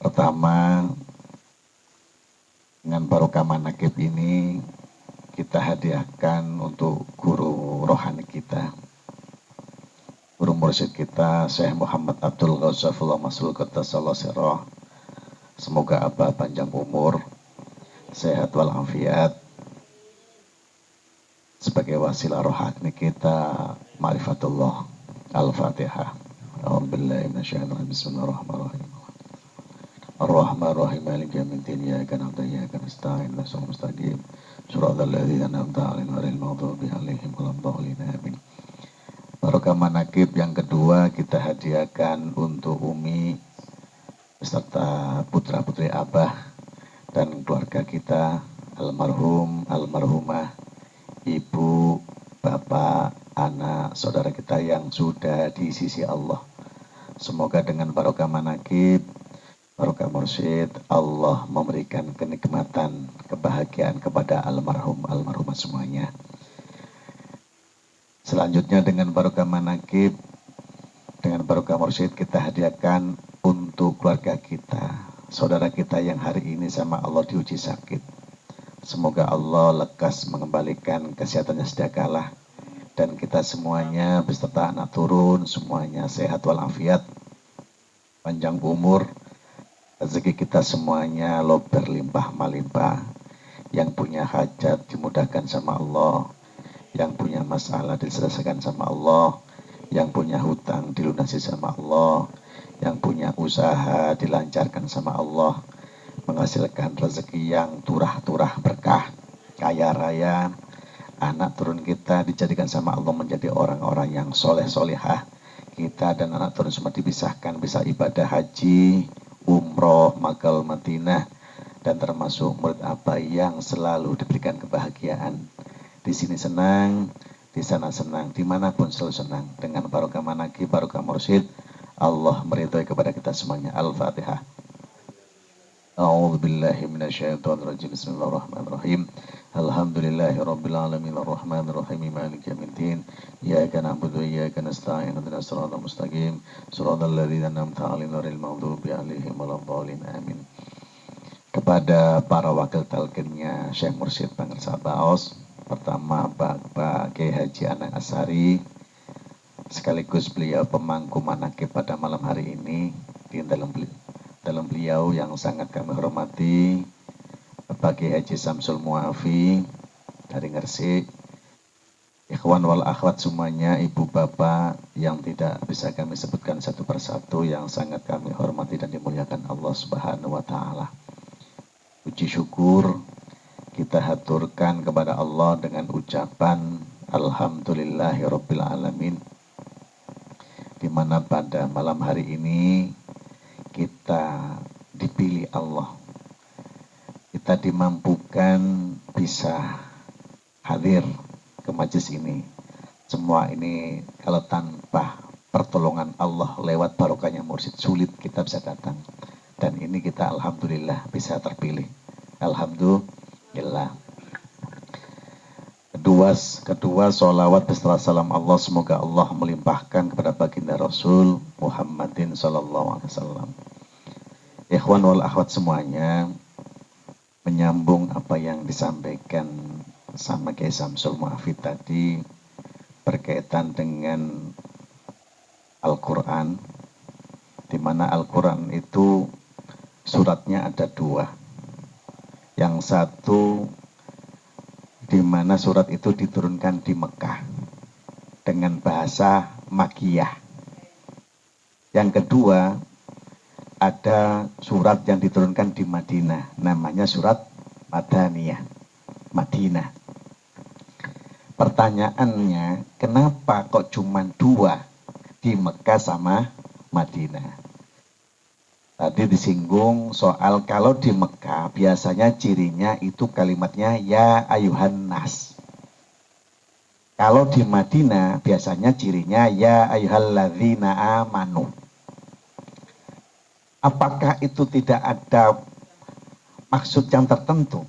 Pertama, dengan barokah manaqib ini kita hadiahkan untuk guru rohani kita, guru mursyid kita, Syekh Muhammad Abdul Ghazafullah Masul Qaddasallahu sirrah. Semoga abah panjang umur, sehat walafiat, sebagai wasilah rohani kita, ma'rifatullah. Al-Fatihah. A'udzubillahi minasyaitonir rajim. Bismillahirrahmanirrahim. Ar-Rahmanir-Rahim. Maliki yaumiddin. Iyyaka na'budu wa iyyaka nasta'in. Ihdinas siratal mustaqim. Shiratal ladzina an'amta 'alaihim ghairil maghdubi 'alaihim waladdallin. Amin. Barokah manaqib yang kedua kita hadiahkan untuk Umi beserta putra-putri abah dan keluarga kita, almarhum, almarhumah, ibu, bapak, anak, saudara kita yang sudah di sisi Allah. Semoga dengan barokah manaqib, barokah mursyid, Allah memberikan kenikmatan, kebahagiaan kepada almarhum, almarhumah semuanya. Selanjutnya dengan barokah manaqib, dengan barokah mursyid kita hadiahkan untuk keluarga kita, saudara kita yang hari ini sama Allah diuji sakit. Semoga Allah lekas mengembalikan kesehatannya sedia kala, dan kita semuanya beserta anak turun semuanya sehat walafiat, panjang umur, rezeki kita semuanya loh berlimpah malimpah. Yang punya hajat dimudahkan sama Allah, yang punya masalah diselesaikan sama Allah, yang punya hutang dilunasi sama Allah, yang punya usaha dilancarkan sama Allah, menghasilkan rezeki yang turah-turah berkah, kaya raya. Anak turun kita dijadikan sama Allah menjadi orang-orang yang soleh solehah, kita dan anak turun semua dipisahkan, bisa ibadah haji, umroh, makal Madinah, dan termasuk murid abai yang selalu diberikan kebahagiaan. Di sini senang, di sana senang, dimanapun selalu senang. Dengan barokah manaqib, barokah mursyid, Allah meridhai kepada kita semuanya. Al-Fatihah. A'udzubillahi minasyaitonirrajim. Bismillahirrahmanirrahim. Alhamdulillahirabbil alamin arrahmanir rahim maliki yaumiddin. Iyyaka na'budu wa iyyaka nasta'in. Ihdinas siratal mustaqim. Shiratal ladzina an'amta 'alaihim ghairil maghdubi 'alaihim waladdallin. Amin. Kepada para wakil talqinnya Syekh Mursyid Bangsa Baos, pertama Bapak Kiai Haji Anang Asari, sekaligus beliau pemangku manaqib pada malam hari ini. Di dalam beliau yang sangat kami hormati, Bapak Kiai Haji Samsul Muafi dari Gresik, ikhwan wal akhwat semuanya, ibu bapak yang tidak bisa kami sebutkan satu persatu, yang sangat kami hormati dan dimuliakan Allah Subhanahu wa Ta'ala. Puji syukur kita haturkan kepada Allah dengan ucapan Alhamdulillahirabbil alamin, di mana pada malam hari ini kita dipilih Allah, kita dimampukan bisa hadir ke majelis ini. Semua ini kalau tanpa pertolongan Allah lewat barokahnya mursyid sulit kita bisa datang. Dan ini kita alhamdulillah bisa terpilih. Alhamdulillah. Kedua sholawat beserta salam Allah semoga Allah melimpahkan kepada baginda Rasul Muhammadin sallallahu alaihi wasallam. Ikhwan wal akhwat semuanya, menyambung apa yang disampaikan sama Kiai Samsul Muafi tadi berkaitan dengan Al-Quran, di mana Al-Quran itu suratnya ada dua. Yang satu di mana surat itu diturunkan di Mekah dengan bahasa Makkiyah. Yang kedua ada surat yang diturunkan di Madinah, namanya surat Madaniyah, Madinah. Pertanyaannya, kenapa kok cuma dua di Mekah sama Madinah? Tadi disinggung soal kalau di Mekah biasanya cirinya itu kalimatnya ya ayuhan nas. Kalau di Madinah biasanya cirinya ya ayyuhalladzina amanu. Apakah itu tidak ada maksud yang tertentu?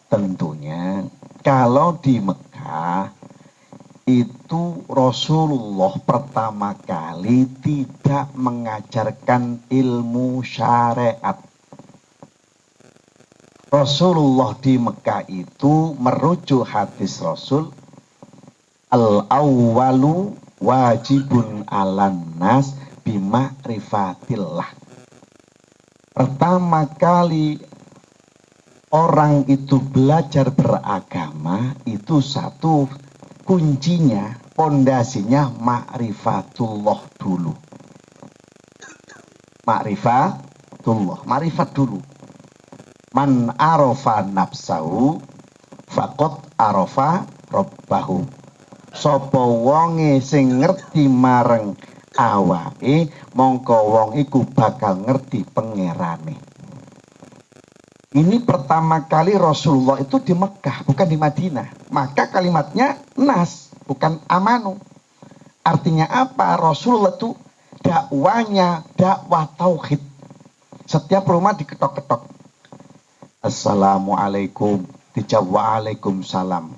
Tentunya kalau di Mekah itu Rasulullah pertama kali tidak mengajarkan ilmu syariat. Rasulullah di Mekah itu merujuk hadis Rasul, al-awwalu wajibun alan nas bima'rifatillah. Pertama kali orang itu belajar beragama itu satu kuncinya, pondasinya ma'rifatullah dulu. Ma'rifat dulu. Man arofa nafsahu faqad arofa rabbahu. Sapa wonge sing ngerti mareng awake, mongko wong iku bakal ngerti pangerane. Ini pertama kali Rasulullah itu di Mekah, bukan di Madinah. Maka kalimatnya nas, bukan amanu. Artinya apa? Rasulullah itu dakwanya dakwah tauhid. Setiap rumah diketok-ketok. Assalamualaikum, dijawab waalaikumsalam.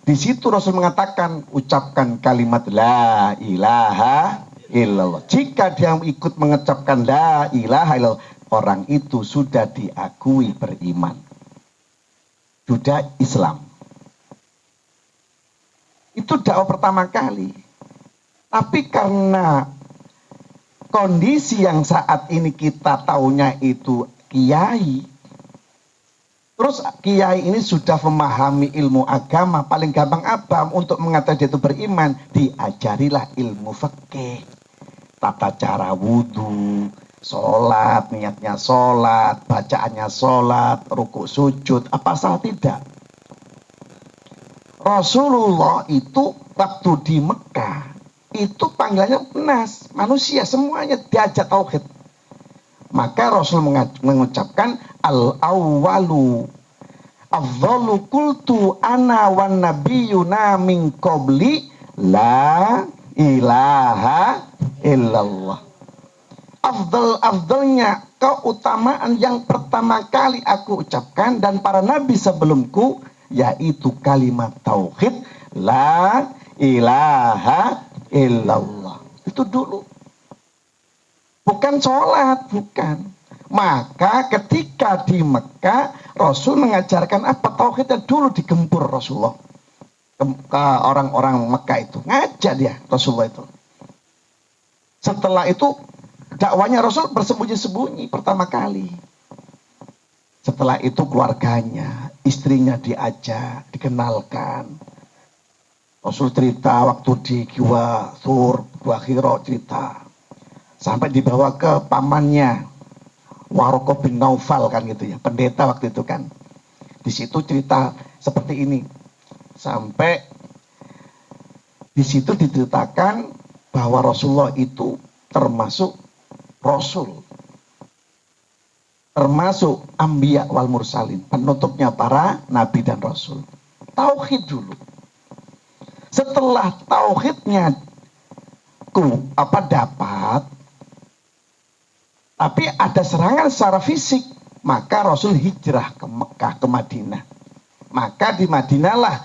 Di situ Rasul mengatakan, ucapkan kalimat la ilaha illallah. Jika dia ikut mengucapkan la ilaha illallah, orang itu sudah diakui beriman, sudah Islam. Itu dakwah pertama kali. Tapi karena kondisi yang saat ini kita tahunya itu kiai, terus kiai ini sudah memahami ilmu agama, paling gampang apa untuk mengatakan dia itu beriman? Diajarilah ilmu fikih, tata cara wudhu, sholat, niatnya sholat, bacaannya sholat, rukuk sujud, apa salah tidak? Rasulullah itu waktu di Mekah itu panggilannya nas, manusia semuanya diajak tauhid. Maka Rasul mengucapkan al-awwalu afdhalu qultu ana wan nabiyyuna min qabli la ilaha illallah. Afdalnya keutamaan yang pertama kali aku ucapkan dan para nabi sebelumku yaitu kalimat tauhid la ilaha illallah. Itu dulu. Bukan sholat, bukan. Maka ketika di Mekah Rasul mengajarkan apa tauhidnya dulu digempur Rasulullah ke orang-orang Mekah itu. Ngajak dia Rasulullah itu. Setelah itu dakwanya Rasul bersembunyi-sembunyi pertama kali. Setelah itu keluarganya, istrinya diajak, dikenalkan. Rasul cerita waktu di Gua Thur, Gua Hira cerita. Sampai dibawa ke pamannya, Waraqah bin Naufal kan gitu ya, pendeta waktu itu kan. Di situ cerita seperti ini. Sampai di situ diceritakan bahwa Rasulullah itu termasuk Rasul, termasuk Anbiya wal Mursalin, penutupnya para Nabi dan Rasul. Tauhid dulu. Setelah tauhidnya dapat, tapi ada serangan secara fisik, maka Rasul hijrah ke Mekah, ke Madinah. Maka di Madinah lah,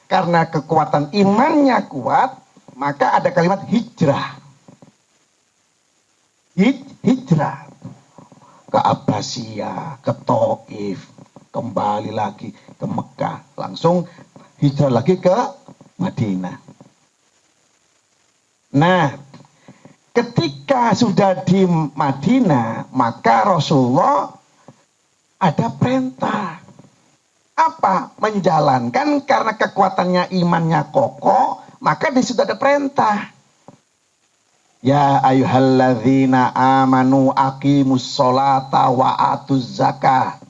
karena kekuatan imannya kuat, maka ada kalimat hijrah. Hijrah ke Abbasiyah, ke Taif, kembali lagi ke Mekah, langsung hijrah lagi ke Madinah. Nah, ketika sudah di Madinah, maka Rasulullah ada perintah. Apa? Menjalankan, karena kekuatannya imannya kokoh, maka di situ ada perintah. Ya ayyuhalladzina amanu aqimus sholata wa atuz zakah.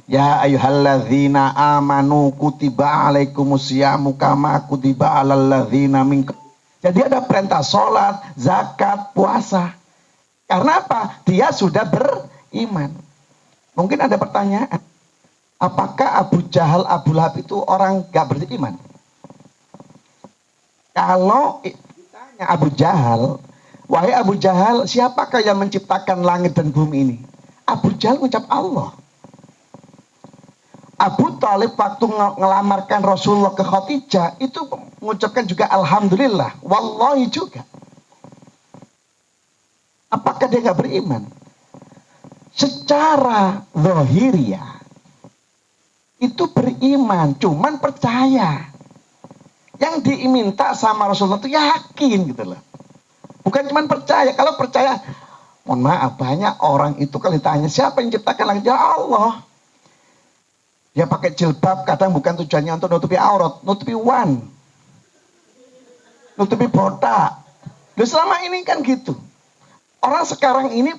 Ya ayyuhalladzina amanu kutiba alaikumus syamu kama kutiba alal ladzina min. Jadi ada perintah sholat, zakat, puasa. Karena apa? Dia sudah beriman. Mungkin ada pertanyaan. Apakah Abu Jahal, Abu Lahab itu orang gak beriman? Kalau ditanya Abu Jahal, wahai Abu Jahal, siapakah yang menciptakan langit dan bumi ini? Abu Jahal mengucap Allah. Abu Talib waktu ngelamarkan Rasulullah ke Khadijah itu mengucapkan juga Alhamdulillah, wallahi juga. Apakah dia nggak beriman? Secara zahiriyah itu beriman, cuman percaya. Yang diminta sama Rasulullah itu yakin gitu loh. Bukan cuman percaya. Kalau percaya, mohon maaf, banyak orang itu kalau ditanya siapa yang ciptakan langit, ya Allah. Dia pakai jilbab, kadang bukan tujuannya untuk nutupi aurat, nutupi nutupi botak. Loh, selama ini kan gitu. Orang sekarang ini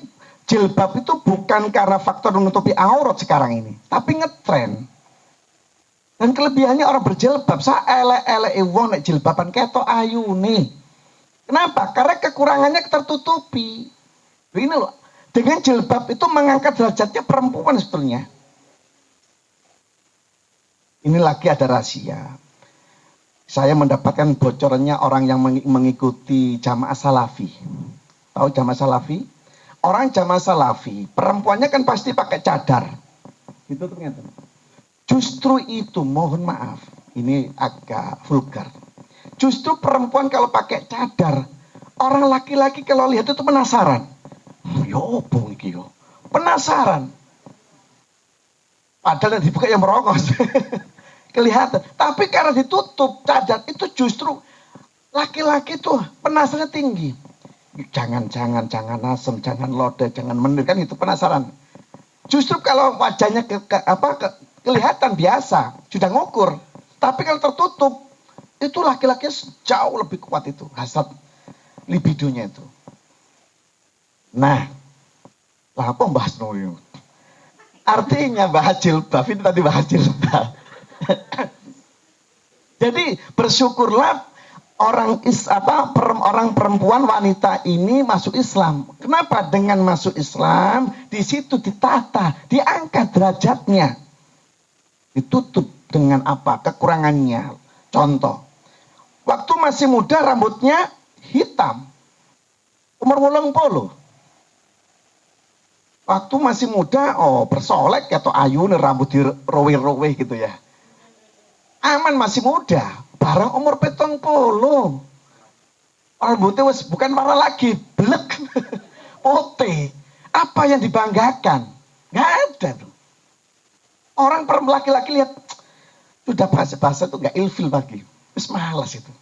jilbab itu bukan karena faktor menutupi aurat sekarang ini, tapi ngetren. Dan kelebihannya orang berjilbab, saya elek-elek wong nek jilbaban ketok ayu nih. Kenapa? Karena kekurangannya tertutupi. Ini loh, dengan jilbab itu mengangkat derajatnya perempuan sebetulnya. Ini lagi ada rahasia. Saya mendapatkan bocorannya orang yang mengikuti jamaah salafi. Tahu jamaah salafi? Orang jamaah salafi, perempuannya kan pasti pakai cadar. Itu ternyata. Justru itu, mohon maaf, ini agak vulgar. Justru perempuan kalau pakai cadar, orang laki-laki kalau lihat itu penasaran. Yo, bung iki yo. Penasaran. Padahal yang dibuka yang merokok. Kelihatan. Tapi karena ditutup cadar, itu justru laki-laki tuh penasarannya tinggi. Jangan asem, jangan lode, jangan menir, kan itu penasaran. Justru kalau wajahnya kelihatan biasa, sudah ngukur. Tapi kalau tertutup, itu laki-laki jauh lebih kuat itu, hasad libidonya itu. Nah, lah apa bahas noyo? Artinya bahas jilbab, ini tadi bahas jilbab. Jadi bersyukurlah orang perempuan wanita ini masuk Islam. Kenapa? Dengan masuk Islam di situ ditata, diangkat derajatnya, ditutup dengan apa? Kekurangannya. Contoh, waktu masih muda rambutnya hitam, umur 80. Waktu masih muda, bersolek atau ayu nih rambut dirowe-rowe gitu ya. Aman masih muda. Barang umur 70. Rambutnya bukan warna lagi, blek. Putih. Apa yang dibanggakan? Nggak ada tuh. Orang laki-laki lihat, sudah bahasa-bahasa itu nggak ilfil lagi. Terus malas itu.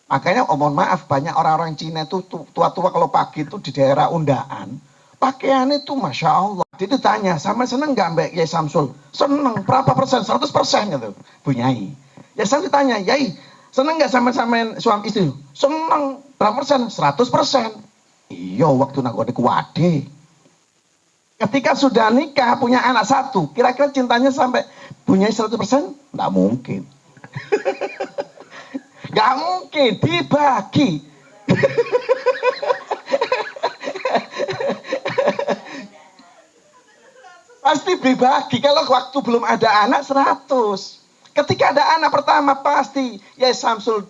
Makanya mohon maaf, banyak orang-orang Cina itu tua-tua kalau pagi itu di daerah Undaan, pakaiannya itu Masya Allah. Dia ditanya, sama seneng nggak Mbak Yai Samsul? Seneng, berapa persen? 100% gitu, Bu Nyai. Ya saya ditanya, Yai, seneng nggak sama-sama suami istri? Seneng, berapa persen? 100%. Iya, waktu nagone kuwade. Ketika sudah nikah, punya anak satu, kira-kira cintanya sampai punya 100%? Nggak mungkin. Nggak mungkin, dibagi. Pasti dibagi. Kalau waktu belum ada anak 100. Ketika ada anak pertama pasti Yai Samsul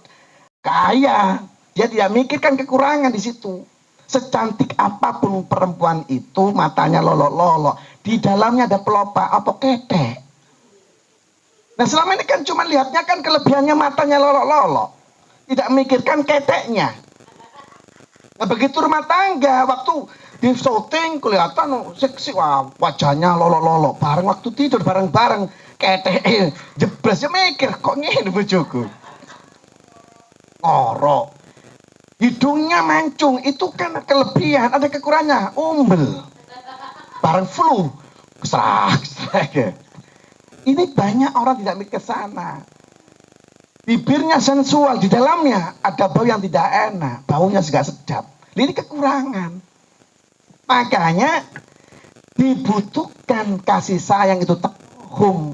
kaya. Dia tidak mikirkan kekurangan di situ. Secantik apapun perempuan itu, matanya lolok-lolok, di dalamnya ada pelopak atau ketek. Nah selama ini kan cuma lihatnya kan kelebihannya matanya lolok-lolok, tidak mikirkan keteknya. Nah begitu rumah tangga, waktu di syuting kelihatan seksi, wajahnya lolok-lolok, bareng waktu tidur bareng-bareng. Ketek jeblas ya mikir kok ngene bojoku. Ngorok. Hidungnya mancung, itu kan kelebihan, ada kekurangannya, umbel. Bareng flu, serak. Ini banyak orang tidak mikir ke sana. Bibirnya sensual, di dalamnya ada bau yang tidak enak, baunya juga sedap. Ini kekurangan. Makanya dibutuhkan kasih sayang itu tehum.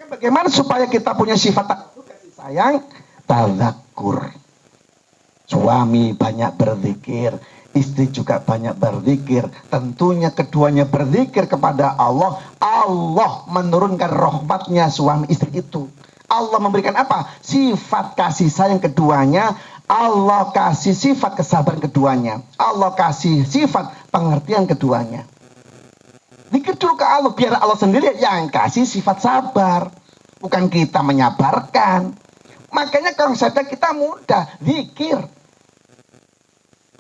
Bagaimana supaya kita punya sifat kasih sayang? Tadzakur. Suami banyak berzikir, istri juga banyak berzikir. Tentunya keduanya berzikir kepada Allah. Allah menurunkan rahmatnya suami istri itu. Allah memberikan apa? Sifat kasih sayang keduanya. Allah kasih sifat kesabaran keduanya. Allah kasih sifat pengertian keduanya. Zikir dulu ke Allah, biar Allah sendiri yang kasih sifat sabar. Bukan kita menyabarkan. Makanya kalau saja kita mudah, zikir.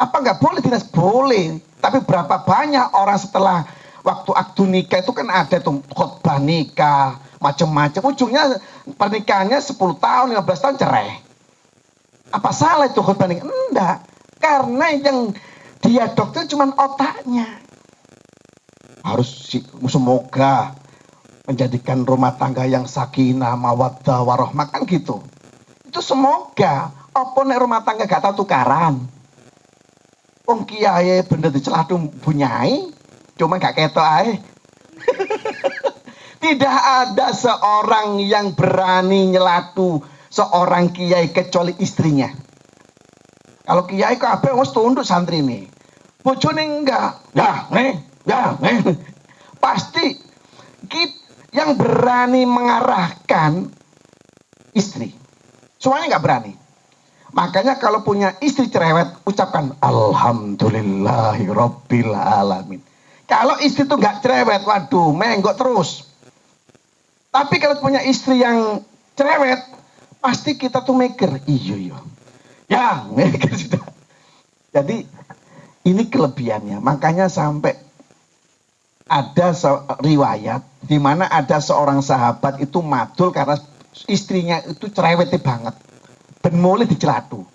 Apa nggak boleh? Tidak boleh. Tapi berapa banyak orang setelah waktu akdu nikah itu kan ada tuh khutbah nikah, macam-macam. Ujungnya pernikahannya 10 tahun, 15 tahun cerai. Apa salah itu khutbah nikah? Enggak. Karena yang dia dokter cuma otaknya. Harus semoga menjadikan rumah tangga yang sakinah, mawaddah, warahmah, kan gitu. Itu semoga. Apa nek rumah tangga gak tahu tukaran? Wong kiai bener dicelatu bunyai, cuma gak ketok ae. Tidak ada seorang yang berani nyelatu seorang kiai kecuali istrinya. Kalau kiai kabeh wis tunduk santri ini. Bojone enggak. Pasti yang berani mengarahkan istri. Semuanya nggak berani. Makanya kalau punya istri cerewet, ucapkan Alhamdulillahirabbil alamin. Kalau istri itu nggak cerewet, waduh, menggok terus. Tapi kalau punya istri yang cerewet, pasti kita tuh mikir, iya. Ya, mikir sudah. Jadi ini kelebihannya. Makanya sampai ada riwayat di mana ada seorang sahabat itu madul karena istrinya itu cerewetnya banget. Ben mulai dicelatu,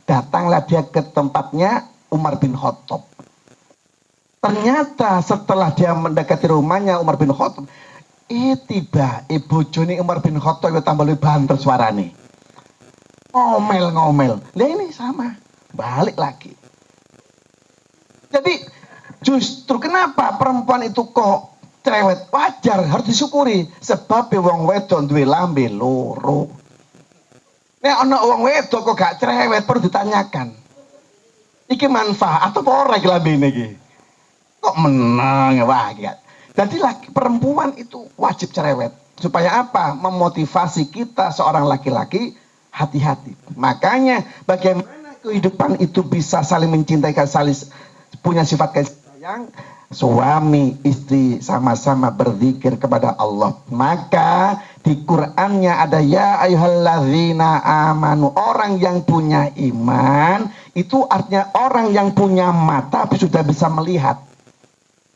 datanglah dia ke tempatnya Umar bin Khattab. Ternyata setelah dia mendekati rumahnya Umar bin Khattab, tiba bojone Umar bin Khattab itu tambah lebih banter suarane. Ngomel. Lah ini sama, balik lagi. Jadi justru kenapa perempuan itu kok cerewet? Wajar, harus disyukuri. Sebab wong wedok duwe lambe loro. Nek ana wong wedok kok gak cerewet perlu ditanyakan. Iki manfaat atau ora iki lambene iki? Kok menang wah iki. Jadi perempuan itu wajib cerewet. Supaya apa? Memotivasi kita seorang laki-laki hati-hati. Makanya bagaimana kehidupan itu bisa saling mencintai, saling punya sifat kasih sayang. Suami istri sama-sama berzikir kepada Allah. Maka di Qur'annya ada ya ayyuhalladzina amanu, orang yang punya iman itu artinya orang yang punya mata sudah bisa melihat.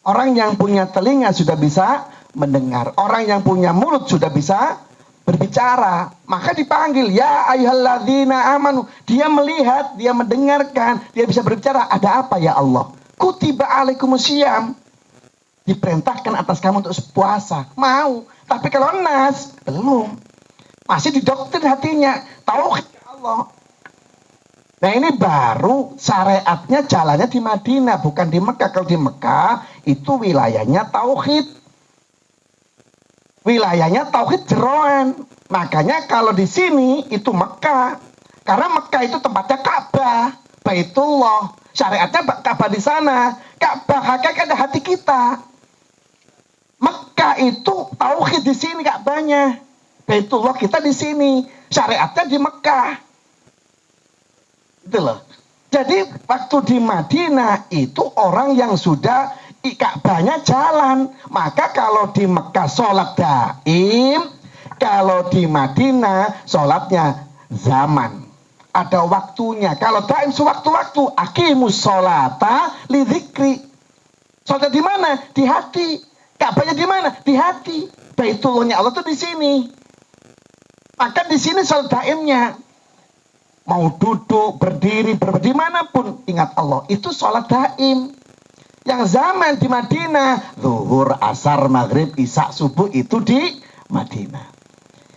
Orang yang punya telinga sudah bisa mendengar. Orang yang punya mulut sudah bisa berbicara. Maka dipanggil ya ayyuhalladzina amanu. Dia melihat, dia mendengarkan, dia bisa berbicara. Ada apa ya Allah? Kutiba alaikumusiyam, diperintahkan atas kamu untuk puasa. Mau, tapi kalau nas belum, masih didoktrin hatinya. Tauhid Allah. Nah ini baru syariatnya jalannya di Madinah, bukan di Mekah. Kalau di Mekah itu wilayahnya tauhid, wilayahnya tauhid jeroan. Makanya kalau di sini itu Mekah, karena Mekah itu tempatnya Ka'bah, Baitullah. Syariatnya Ka'bah di sana. Ka'bah hakikat ada hati kita. Mekah itu tauhid di sini Ka'bahnya. Baitullah kita di sini. Syariatnya di Mekah. Itu loh. Jadi waktu di Madinah itu orang yang sudah Ka'bahnya jalan. Maka kalau di Mekah sholat daim, kalau di Madinah sholatnya zaman. Ada waktunya. Kalau daim sewaktu-waktu, aqimus sholata li dzikri. Sholat di mana? Di hati. Ka'bahnya di mana? Di hati. Baitullahnya Allah itu di sini. Maka di sini sholat daimnya. Mau duduk, berdiri, dimanapun ingat Allah. Itu sholat daim. Yang zaman di Madinah, zuhur, asar, maghrib, isya, subuh itu di Madinah.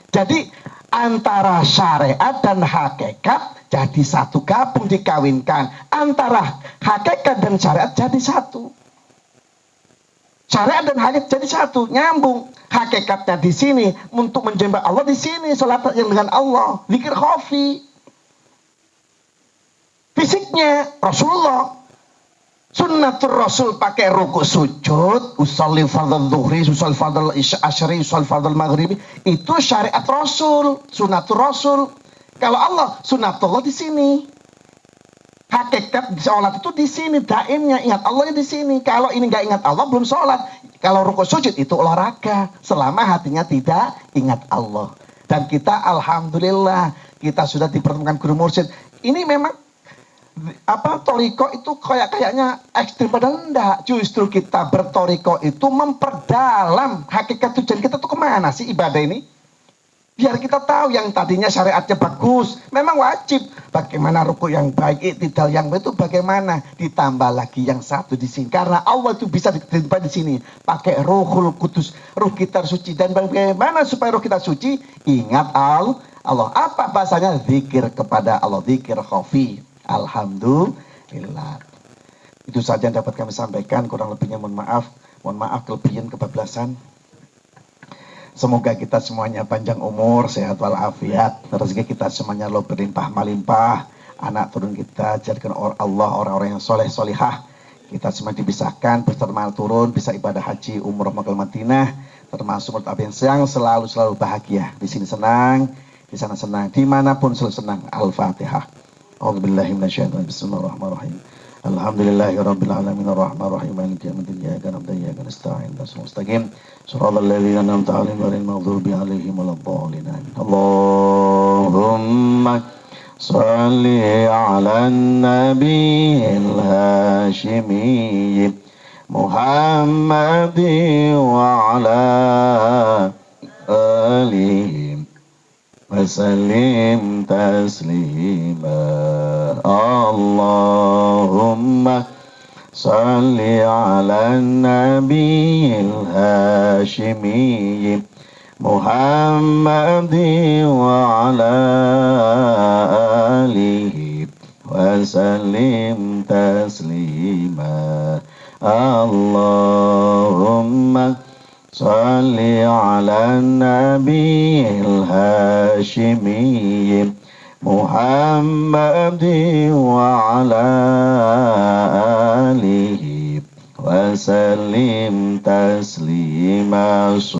Jadi antara syariat dan hakikat jadi satu, gabung dikawinkan. Antara hakikat dan syariat jadi satu. Syariat dan hakikat jadi satu, nyambung. Hakikatnya di sini untuk menjembah Allah di sini, salat yang dengan Allah, zikir khafi. Fisiknya Rasulullah, sunnatul Rasul pakai ruku sujud, usolli fardhu dhuhri, usolli fardhu asyri, usolli fardhu maghribi, itu syariat Rasul, sunnatul Rasul. Kalau Allah, sunnatullah di sini. Hakikat sholat itu di sini, daimnya ingat Allahnya di sini. Kalau ini nggak ingat Allah belum sholat. Kalau ruku sujud itu olahraga, selama hatinya tidak ingat Allah. Dan kita alhamdulillah kita sudah dipertemukan guru mursyid. Ini memang toriko itu kayaknya ekstrim, padahal enggak. Justru kita bertoriko itu memperdalam hakikat tujuan kita tuh kemana sih ibadah ini, biar kita tahu yang tadinya syariatnya bagus memang wajib, bagaimana ruku yang baik, iktidal yang baik itu bagaimana, ditambah lagi yang satu di sini karena Allah itu bisa ditambah di sini pakai Ruhul Kudus, ruh kita suci. Dan bagaimana supaya ruh kita suci? Ingat Allah. Apa bahasanya? Zikir kepada Allah, zikir khafi. Alhamdulillah. Itu saja yang dapat kami sampaikan. Kurang lebihnya mohon maaf. Mohon maaf kelebihan kebablasan. Semoga kita semuanya panjang umur, sehat walafiat. Rezeki kita semuanya lo berlimpah melimpah. Anak turun kita jadikan Allah orang-orang yang soleh solihah. Kita semua dibisahkan bertermal turun, bisa ibadah haji, umroh Makkah Madinah. Termasuk menurut apa yang selalu bahagia. Di sini senang, di sana senang, dimanapun selalu senang. Al-Fatihah. A'udzubillahi minasyaitonir rajim. Bismillahirrahmanirrahim. Alhamdulillahirabbil alamin arrahmanirrahim maliki yaumiddin iyyaka na'budu wa iyyaka nasta'in ihdinas mustaqim shiratal ladzina an'amta 'alaihim ghairil maghdubi 'alaihim waladdallin. Allahumma shalli 'alan nabiyil hashimi Muhammadin wa 'ala alihi وسلم تسليما اللهم صل على النبي الهاشمي محمد وعلى آله وسلم تسليما اللهم صل على النبي الهاشمي محمد وعلى آله وسلم تسليما